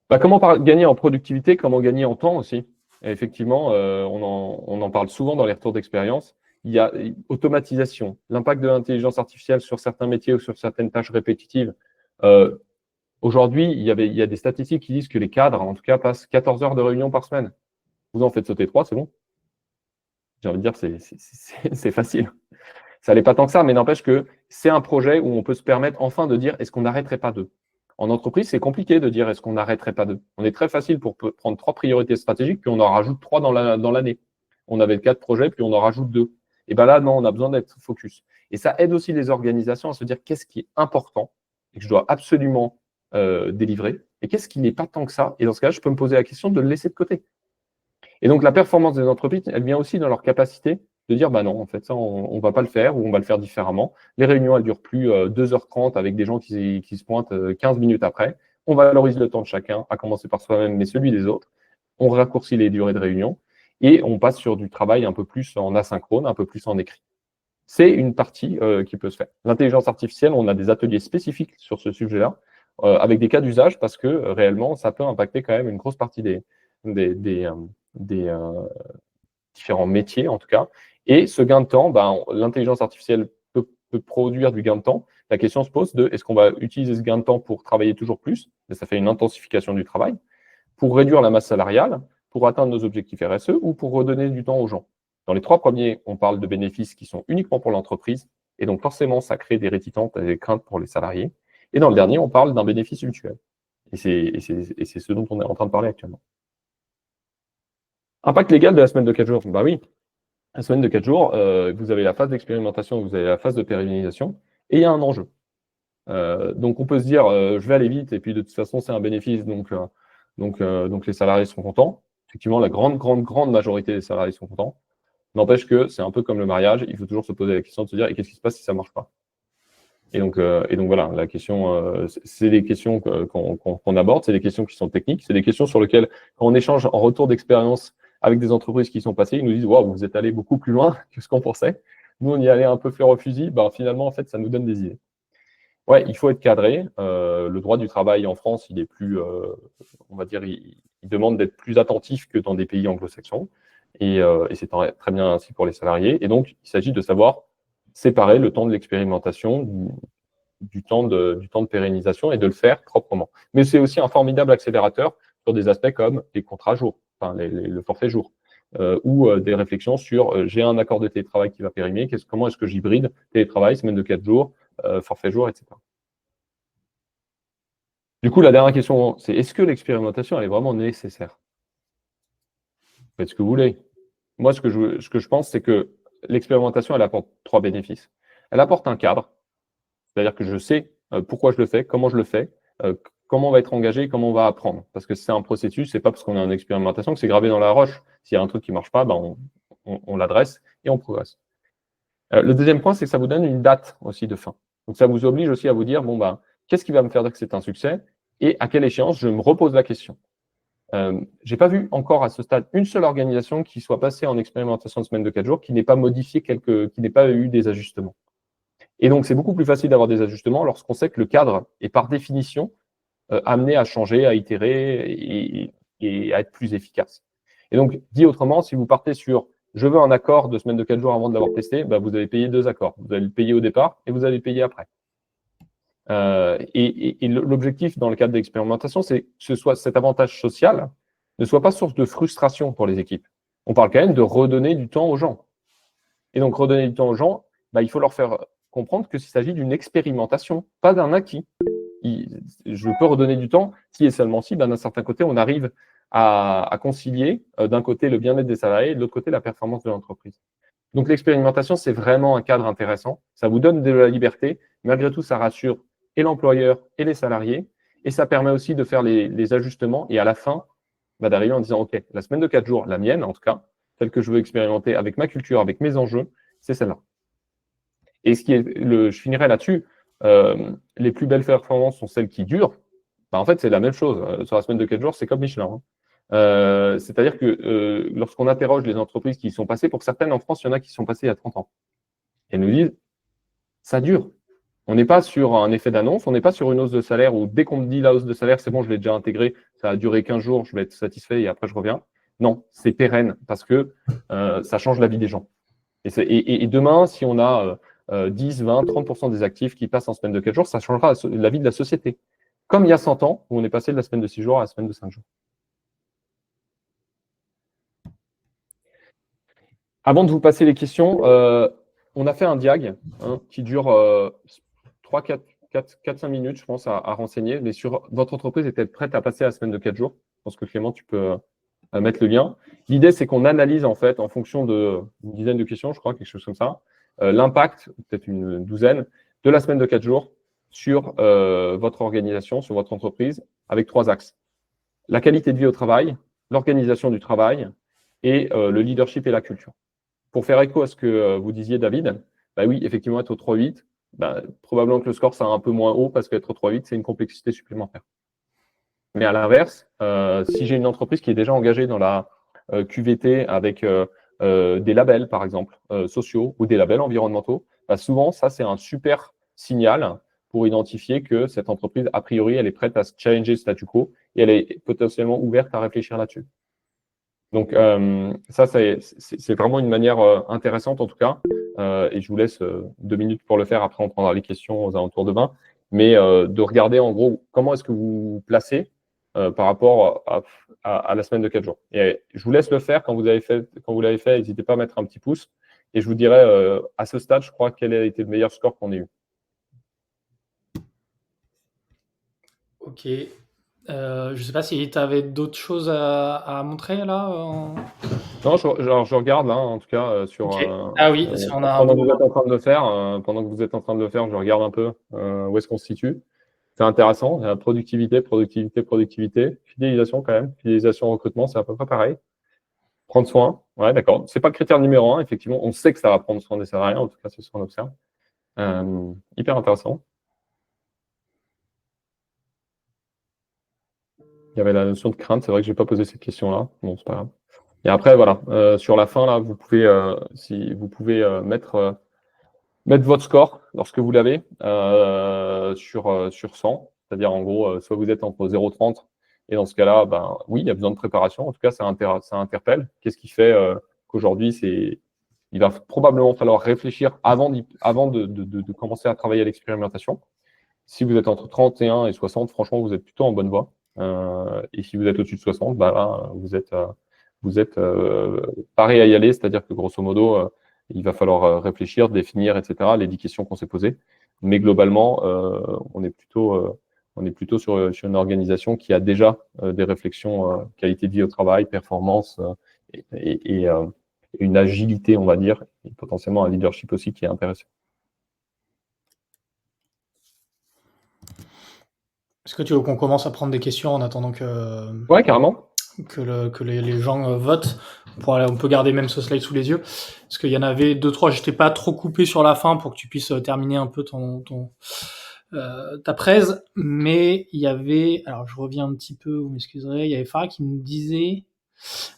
Speaker 1: Bah, comment gagner en productivité, comment gagner en temps aussi? Et effectivement, on en parle souvent dans les retours d'expérience. Il y a automatisation, l'impact de l'intelligence artificielle sur certains métiers ou sur certaines tâches répétitives. Aujourd'hui, il y a des statistiques qui disent que les cadres, en tout cas, passent 14 heures de réunion par semaine. Vous en faites sauter 3, c'est bon. J'ai envie de dire, c'est facile. Ça n'allait pas tant que ça, mais n'empêche que c'est un projet où on peut se permettre enfin de dire est-ce qu'on n'arrêterait pas d'eux? En entreprise, c'est compliqué de dire est-ce qu'on n'arrêterait pas d'eux. On est très facile pour prendre 3 priorités stratégiques, puis on en rajoute 3 dans l'année. On avait 4 projets, puis on en rajoute 2. Et bien là, non, on a besoin d'être focus. Et ça aide aussi les organisations à se dire qu'est-ce qui est important et que je dois absolument délivrer, et qu'est-ce qui n'est pas tant que ça. Et dans ce cas-là, je peux me poser la question de le laisser de côté. Et donc, la performance des entreprises, elle vient aussi dans leur capacité de dire, bah non, en fait, ça, on ne va pas le faire ou on va le faire différemment. Les réunions, elles durent plus 2h30 avec des gens qui se pointent 15 minutes après. On valorise le temps de chacun, à commencer par soi-même, mais celui des autres. On raccourcit les durées de réunion et on passe sur du travail un peu plus en asynchrone, un peu plus en écrit. C'est une partie qui peut se faire. L'intelligence artificielle, on a des ateliers spécifiques sur ce sujet-là, avec des cas d'usage parce que réellement, ça peut impacter quand même une grosse partie des différents métiers, en tout cas. Et ce gain de temps, l'intelligence artificielle peut produire du gain de temps. La question se pose de est-ce qu'on va utiliser ce gain de temps pour travailler toujours plus? Ça fait une intensification du travail. Pour réduire la masse salariale, pour atteindre nos objectifs RSE ou pour redonner du temps aux gens. Dans les 3 premiers, on parle de bénéfices qui sont uniquement pour l'entreprise. Et donc, forcément, ça crée des réticences et des craintes pour les salariés. Et dans le dernier, on parle d'un bénéfice mutuel. Et c'est ce dont on est en train de parler actuellement. Impact légal de la semaine de 4 jours. Bah oui, la semaine de 4 jours, vous avez la phase d'expérimentation, vous avez la phase de pérennisation, et il y a un enjeu. Donc, on peut se dire, je vais aller vite, et puis de toute façon, c'est un bénéfice, donc les salariés sont contents. Effectivement, la grande majorité des salariés sont contents. N'empêche que c'est un peu comme le mariage, il faut toujours se poser la question de se dire, et qu'est-ce qui se passe si ça ne marche pas? Et donc voilà, la question, c'est des questions qu'on aborde, c'est des questions qui sont techniques, c'est des questions sur lesquelles, quand on échange en retour d'expérience avec des entreprises qui sont passées, ils nous disent « Waouh, vous êtes allé beaucoup plus loin que ce qu'on pensait. Nous, on y allait un peu fleur au fusil. » Finalement, en fait, ça nous donne des idées. Ouais, il faut être cadré. Le droit du travail en France, il est plus, on va dire, il demande d'être plus attentif que dans des pays anglo-saxons. Et c'est très bien ainsi pour les salariés. Et donc, il s'agit de savoir séparer le temps de l'expérimentation du temps de pérennisation et de le faire proprement. Mais c'est aussi un formidable accélérateur sur des aspects comme les contrats jours, enfin le forfait jour, ou des réflexions sur j'ai un accord de télétravail qui va périmer, comment est-ce que j'hybride télétravail, semaine de 4 jours, forfait jour, etc. Du coup, la dernière question, c'est est-ce que l'expérimentation, elle est vraiment nécessaire? Faites ce que vous voulez. Moi, ce que je pense, c'est que l'expérimentation, elle apporte 3 bénéfices. Elle apporte un cadre, c'est-à-dire que je sais pourquoi je le fais, comment je le fais, comment on va être engagé, comment on va apprendre. Parce que c'est un processus, c'est pas parce qu'on est en expérimentation que c'est gravé dans la roche. S'il y a un truc qui ne marche pas, on l'adresse et on progresse. Le deuxième point, c'est que ça vous donne une date aussi de fin. Donc, ça vous oblige aussi à vous dire, qu'est-ce qui va me faire dire que c'est un succès et à quelle échéance je me repose la question. Je n'ai pas vu encore à ce stade une seule organisation qui soit passée en expérimentation de semaine de 4 jours qui n'ait pas modifié qui n'ait pas eu des ajustements. Et donc, c'est beaucoup plus facile d'avoir des ajustements lorsqu'on sait que le cadre est par définition amené à changer, à itérer et à être plus efficace. Et donc, dit autrement, si vous partez sur je veux un accord de semaine de 4 jours avant de l'avoir testé, vous allez payer 2 accords. Vous allez le payer au départ et vous allez le payer après. Et l'objectif dans le cadre de l'expérimentation, c'est que cet avantage social ne soit pas source de frustration pour les équipes. On parle quand même de redonner du temps aux gens. Et donc, redonner du temps aux gens, il faut leur faire comprendre qu'il s'agit d'une expérimentation, pas d'un acquis. Je peux redonner du temps si et seulement si, d'un certain côté, on arrive à concilier d'un côté le bien-être des salariés et de l'autre côté la performance de l'entreprise. Donc, l'expérimentation, c'est vraiment un cadre intéressant. Ça vous donne de la liberté. Malgré tout, ça rassure et l'employeur et les salariés. Et ça permet aussi de faire les ajustements et à la fin, d'arriver en disant, OK, la semaine de 4 jours, la mienne en tout cas, celle que je veux expérimenter avec ma culture, avec mes enjeux, c'est celle-là. Et je finirai là-dessus. Les plus belles performances sont celles qui durent. En fait, c'est la même chose. Sur la semaine de 4 jours, c'est comme Michelin. C'est-à-dire que lorsqu'on interroge les entreprises qui y sont passées, pour certaines en France, il y en a qui y sont passées il y a 30 ans. Elles nous disent, ça dure. On n'est pas sur un effet d'annonce, on n'est pas sur une hausse de salaire où dès qu'on me dit la hausse de salaire, c'est bon, je l'ai déjà intégré, ça a duré 15 jours, je vais être satisfait et après je reviens. Non, c'est pérenne parce que ça change la vie des gens. Et demain, si on a 10, 20, 30% des actifs qui passent en semaine de 4 jours, ça changera la vie de la société. Comme il y a 100 ans, où on est passé de la semaine de 6 jours à la semaine de 5 jours. Avant de vous passer les questions, on a fait un diag qui dure 4-5 minutes, je pense, à renseigner. Mais sur votre entreprise est-elle prête à passer à la semaine de 4 jours? Je pense que Clément, tu peux mettre le lien. L'idée, c'est qu'on analyse en fait, en fonction d'une dizaine de questions, je crois, quelque chose comme ça, l'impact, peut-être une douzaine, de la semaine de 4 jours sur votre organisation, sur votre entreprise, avec 3 axes. La qualité de vie au travail, l'organisation du travail et le leadership et la culture. Pour faire écho à ce que vous disiez, David, bah oui, effectivement, être au 3-8, bah, probablement que le score sera un peu moins haut parce qu'être au 3-8, c'est une complexité supplémentaire. Mais à l'inverse, si j'ai une entreprise qui est déjà engagée dans la QVT avec des labels, par exemple, sociaux ou des labels environnementaux, bah souvent, ça, c'est un super signal pour identifier que cette entreprise, a priori, elle est prête à se challenger le statu quo et elle est potentiellement ouverte à réfléchir là-dessus. Donc, ça, c'est vraiment une manière intéressante, en tout cas. Et je vous laisse 2 minutes pour le faire. Après, on prendra les questions aux alentours de demain. Mais de regarder, en gros, comment est-ce que vous vous placez par rapport à la semaine de 4 jours. Et je vous laisse le faire quand vous l'avez fait, n'hésitez pas à mettre un petit pouce. Et je vous dirai, à ce stade, je crois, quel a été le meilleur score qu'on ait eu.
Speaker 2: Ok. Je ne sais pas si tu avais d'autres choses à montrer là.
Speaker 1: Non, je regarde là, en tout cas, sur.
Speaker 2: Okay. Ah oui, on a
Speaker 1: pendant que vous êtes en train de le faire, je regarde un peu où est-ce qu'on se situe. C'est intéressant. Productivité, fidélisation quand même. Fidélisation, recrutement, c'est à peu près pareil. Prendre soin, ouais, d'accord. C'est pas le critère numéro 1, effectivement. On sait que ça va prendre soin des salariés, en tout cas, c'est ce qu'on observe. Hyper intéressant. Il y avait la notion de crainte, c'est vrai que je n'ai pas posé cette question-là. Bon, c'est pas grave. Et après, voilà, sur la fin, là, vous pouvez, si vous pouvez mettre votre score lorsque vous l'avez sur 100. C'est-à-dire, en gros, soit vous êtes entre 0,30 et dans ce cas-là, ben, oui, il y a besoin de préparation. En tout cas, ça interpelle. Qu'est-ce qui fait qu'aujourd'hui, il va probablement falloir réfléchir avant de commencer à travailler à l'expérimentation. Si vous êtes entre 31 et 60, franchement, vous êtes plutôt en bonne voie. Et si vous êtes au-dessus de 60, bah là, vous êtes paré à y aller, c'est-à-dire que grosso modo, il va falloir réfléchir, définir, etc., les 10 questions qu'on s'est posées. Mais globalement, on est plutôt sur une organisation qui a déjà des réflexions qualité de vie au travail, performance et une agilité, on va dire, et potentiellement un leadership aussi qui est intéressant.
Speaker 2: Est-ce que tu veux qu'on commence à prendre des questions en attendant que,
Speaker 1: ouais, carrément.
Speaker 2: que les gens votent? On peut garder même ce slide sous les yeux. Parce qu'il y en avait 2-3, je t'ai pas trop coupé sur la fin pour que tu puisses terminer un peu ta presse. Mais il y avait, alors je reviens un petit peu, vous m'excuserez, il y avait Farah qui nous disait,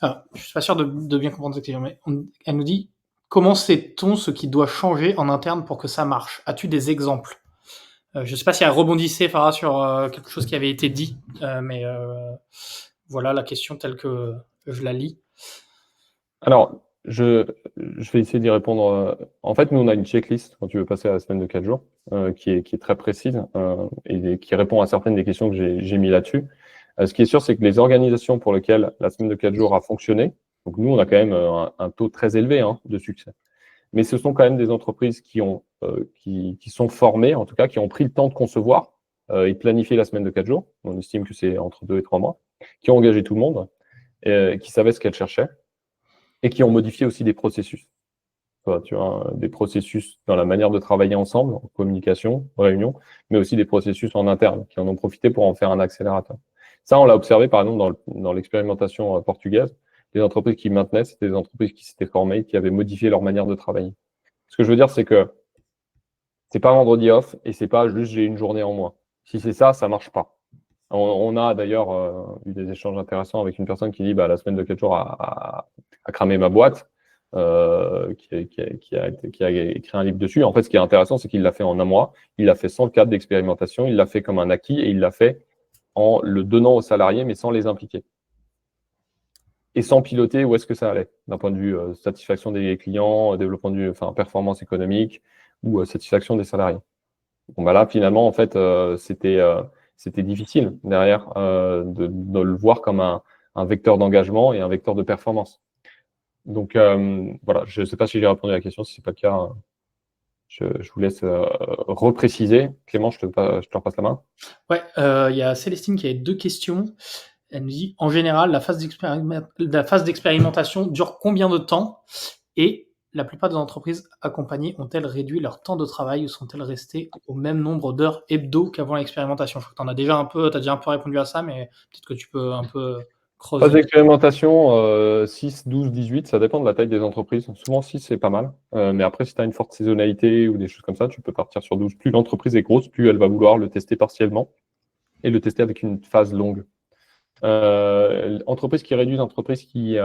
Speaker 2: alors, je suis pas sûr de bien comprendre cette question, mais elle nous dit, comment sait-on ce qui doit changer en interne pour que ça marche? As-tu des exemples? Je ne sais pas si elle rebondissait, Farah, sur quelque chose qui avait été dit, mais voilà la question telle que je la lis.
Speaker 1: Alors, je vais essayer d'y répondre. En fait, nous, on a une checklist quand tu veux passer à la semaine de 4 jours qui est très précise et qui répond à certaines des questions que j'ai mis là-dessus. Ce qui est sûr, c'est que les organisations pour lesquelles la semaine de 4 jours a fonctionné, donc nous, on a quand même un taux très élevé de succès. Mais ce sont quand même des entreprises qui sont formées, en tout cas, qui ont pris le temps de concevoir et de planifier la semaine de 4 jours. On estime que c'est entre 2 et 3 mois, qui ont engagé tout le monde, qui savaient ce qu'elles cherchaient et qui ont modifié aussi des processus. Tu vois, des processus dans la manière de travailler ensemble, en communication, en réunion, mais aussi des processus en interne, qui en ont profité pour en faire un accélérateur. Ça, on l'a observé, par exemple, dans l'expérimentation portugaise. Les entreprises qui maintenaient, c'était des entreprises qui s'étaient formées, qui avaient modifié leur manière de travailler. Ce que je veux dire, c'est que c'est pas vendredi off et c'est pas juste j'ai une journée en moins. Si c'est ça, ça marche pas. On a d'ailleurs eu des échanges intéressants avec une personne qui dit bah, la semaine de 4 jours a cramé ma boîte, qui a écrit un livre dessus. En fait, ce qui est intéressant, c'est qu'il l'a fait en un mois, il l'a fait sans le cadre d'expérimentation, il l'a fait comme un acquis et il l'a fait en le donnant aux salariés, mais sans les impliquer. Et sans piloter où est-ce que ça allait, d'un point de vue satisfaction des clients, développement performance économique ou satisfaction des salariés. Bon, bah là, finalement, en fait, c'était difficile derrière de le voir comme un vecteur d'engagement et un vecteur de performance. Donc, voilà, je ne sais pas si j'ai répondu à la question. Si ce n'est pas le cas, je vous laisse repréciser. Clément, je te repasse la main.
Speaker 2: Ouais, y a Célestine qui a 2 questions. Elle nous dit, en général, la phase d'expérimentation dure combien de temps? Et la plupart des entreprises accompagnées ont-elles réduit leur temps de travail ou sont-elles restées au même nombre d'heures hebdo qu'avant l'expérimentation? Je crois que tu as déjà un peu répondu à ça, mais peut-être que tu peux un peu creuser.
Speaker 1: Phase d'expérimentation, 6, 12, 18, ça dépend de la taille des entreprises. Souvent 6, c'est pas mal. Mais après, si tu as une forte saisonnalité ou des choses comme ça, tu peux partir sur 12. Plus l'entreprise est grosse, plus elle va vouloir le tester partiellement et le tester avec une phase longue. Entreprises qui réduisent, entreprises qui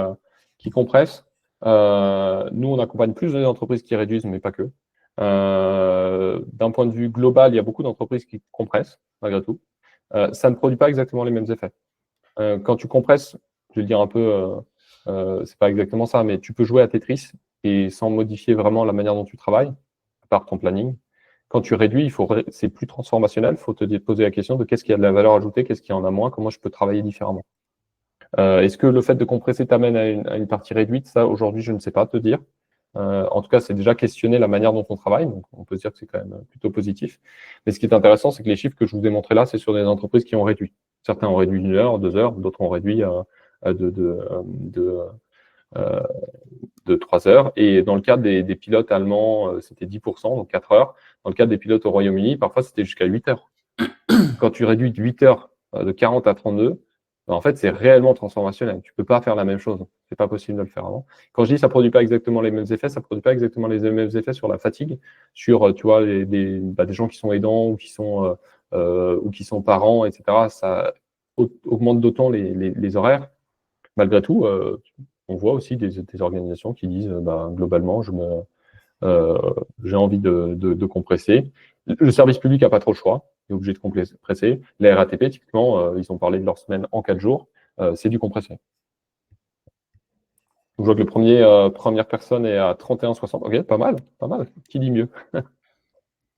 Speaker 1: compressent. Nous, on accompagne plus les entreprises qui réduisent, mais pas que. D'un point de vue global, il y a beaucoup d'entreprises qui compressent, malgré tout. Ça ne produit pas exactement les mêmes effets. Quand tu compresses, je vais le dire un peu, c'est pas exactement ça, mais tu peux jouer à Tetris et sans modifier vraiment la manière dont tu travailles, à part ton planning. Quand tu réduis, c'est plus transformationnel. Il faut te poser la question de qu'est-ce qui a de la valeur ajoutée, qu'est-ce qui en a moins, comment je peux travailler différemment. Est-ce que le fait de compresser t'amène à une partie réduite? Ça, aujourd'hui, je ne sais pas te dire. En tout cas, c'est déjà questionner la manière dont on travaille. Donc, on peut se dire que c'est quand même plutôt positif. Mais ce qui est intéressant, c'est que les chiffres que je vous ai montrés là, c'est sur des entreprises qui ont réduit. Certains ont réduit 1 heure, 2 heures, d'autres ont réduit de 3 heures. Et dans le cadre des pilotes allemands, c'était 10%, donc 4 heures. Dans le cadre des pilotes au Royaume-Uni, parfois, c'était jusqu'à 8 heures. Quand tu réduis de 8 heures de 40 à 32, en fait, c'est réellement transformationnel. Tu ne peux pas faire la même chose. C'est pas possible de le faire avant. Quand je dis ça ne produit pas exactement les mêmes effets, ça ne produit pas exactement les mêmes effets sur la fatigue, sur tu vois, des gens qui sont aidants ou qui sont parents, etc. Ça augmente d'autant les horaires. Malgré tout, on voit aussi des organisations qui disent globalement, j'ai envie de compresser. Le service public n'a pas trop le choix. Il est obligé de compresser. La RATP, typiquement, ils ont parlé de leur semaine en 4 jours. C'est du compressé. Je vois que première personne est à 31,60. Ok, pas mal. Qui dit mieux?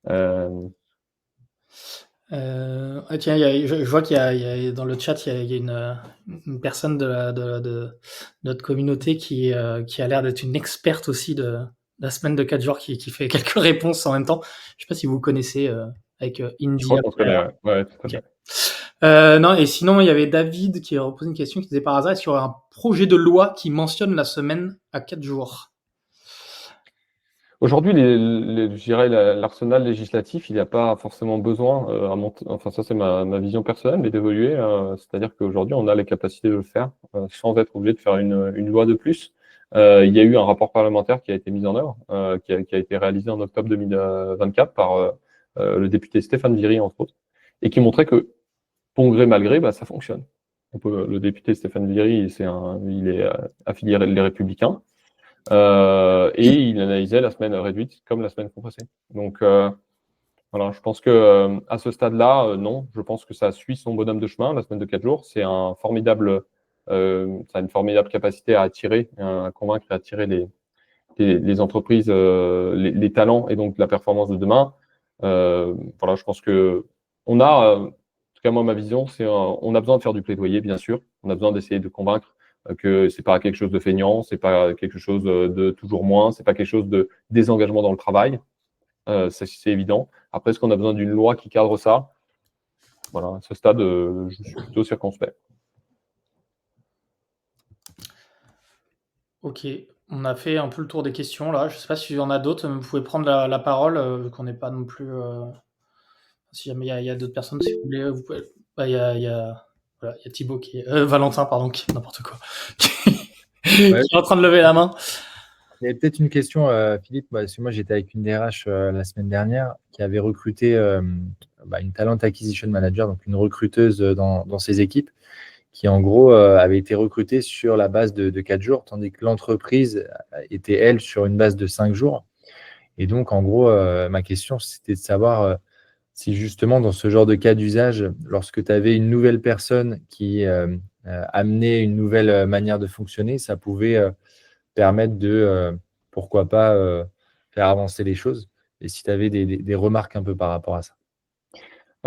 Speaker 2: Tiens, je vois qu'il y a dans le chat, il y a une personne de notre communauté qui a l'air d'être une experte aussi de la semaine de 4 jours qui fait quelques réponses en même temps. Je sais pas si vous connaissez avec India.
Speaker 1: Je crois qu'on se connaît, ouais, tout à fait.
Speaker 2: Non, et sinon, il y avait David qui a reposé une question qui disait par hasard, est-ce qu'il y aurait un projet de loi qui mentionne la semaine à 4 jours?
Speaker 1: Aujourd'hui, je dirais l'arsenal législatif, il n'y a pas forcément besoin, enfin ça c'est ma vision personnelle, mais d'évoluer. C'est-à-dire qu'aujourd'hui, on a les capacités de le faire sans être obligé de faire une loi de plus. Il y a eu un rapport parlementaire qui a été mis en œuvre, qui a été réalisé en octobre 2024 par le député Stéphane Viry, entre autres, et qui montrait que, bon gré mal gré, ça fonctionne. Le député Stéphane Viry, il est affilié les Républicains. Et il analysait la semaine réduite comme la semaine compressée. Donc voilà, je pense que à ce stade-là, non, je pense que ça suit son bonhomme de chemin. La semaine de 4 jours, c'est ça a une formidable capacité à attirer, à convaincre et à attirer les entreprises, les talents et donc la performance de demain. Voilà, je pense que on a, en tout cas moi ma vision, c'est on a besoin de faire du plaidoyer, bien sûr. On a besoin d'essayer de convaincre que c'est pas quelque chose de feignant, c'est pas quelque chose de toujours moins, c'est pas quelque chose de désengagement dans le travail. C'est évident. Après, est-ce qu'on a besoin d'une loi qui cadre ça? Voilà, à ce stade, je suis plutôt circonspect.
Speaker 2: Ok, on a fait un peu le tour des questions là. Je ne sais pas s'il y en a d'autres, vous pouvez prendre la parole, vu qu'on n'est pas non plus. Si jamais il y a d'autres personnes, si vous voulez, vous pouvez. Il y a Thibaut Valentin, pardon, qui n'importe quoi, qui est en train de lever la main.
Speaker 4: Il y avait peut-être une question, Philippe, parce que moi j'étais avec une DRH la semaine dernière qui avait recruté une talent acquisition manager, donc une recruteuse dans ses équipes, qui en gros avait été recrutée sur la base de 4 jours, tandis que l'entreprise était, elle, sur une base de 5 jours. Et donc, en gros, ma question, c'était de savoir si justement, dans ce genre de cas d'usage, lorsque tu avais une nouvelle personne qui amenait une nouvelle manière de fonctionner, ça pouvait permettre de, pourquoi pas, faire avancer les choses. Et si tu avais des remarques un peu par rapport à ça.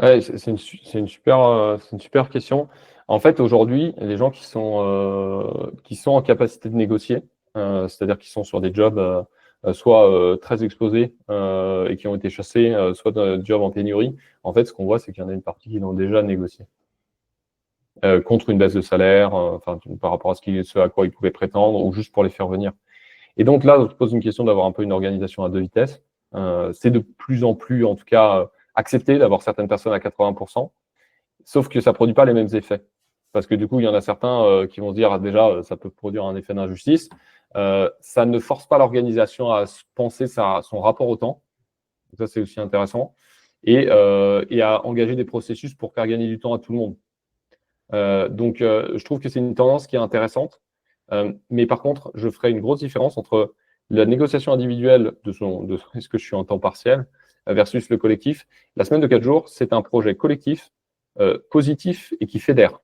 Speaker 1: Ouais, c'est une super question. En fait, aujourd'hui, les gens qui sont en capacité de négocier, c'est-à-dire qui sont sur des jobs soit très exposés et qui ont été chassés, soit de jobs en pénurie, en fait, ce qu'on voit, c'est qu'il y en a une partie qui l'ont déjà négocié contre une baisse de salaire, par rapport à ce à quoi ils pouvaient prétendre, ou juste pour les faire venir. Et donc là, on se pose une question d'avoir un peu une organisation à 2 vitesses. C'est de plus en plus, en tout cas, accepté d'avoir certaines personnes à 80%, sauf que ça ne produit pas les mêmes effets. Parce que du coup, il y en a certains qui vont se dire, déjà, ça peut produire un effet d'injustice. Ça ne force pas l'organisation à penser son rapport au temps. Ça, c'est aussi intéressant. Et à engager des processus pour faire gagner du temps à tout le monde. Donc, je trouve que c'est une tendance qui est intéressante. Mais par contre, je ferai une grosse différence entre la négociation individuelle de est-ce que je suis en temps partiel versus le collectif. La semaine de 4 jours, c'est un projet collectif, positif et qui fédère.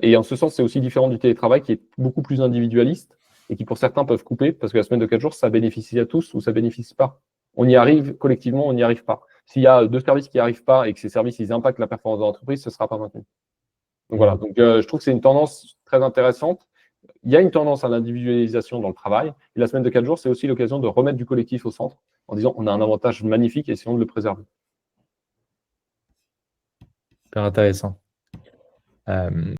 Speaker 1: Et en ce sens, c'est aussi différent du télétravail qui est beaucoup plus individualiste et qui, pour certains, peuvent couper parce que la semaine de 4 jours, ça bénéficie à tous ou ça bénéficie pas. On y arrive collectivement, on n'y arrive pas. S'il y a 2 services qui n'y arrivent pas et que ces services ils impactent la performance de l'entreprise, ce ne sera pas maintenu. Donc voilà. Donc, je trouve que c'est une tendance très intéressante. Il y a une tendance à l'individualisation dans le travail. Et la semaine de 4 jours, c'est aussi l'occasion de remettre du collectif au centre en disant on a un avantage magnifique et essayons de le préserver.
Speaker 4: Super intéressant.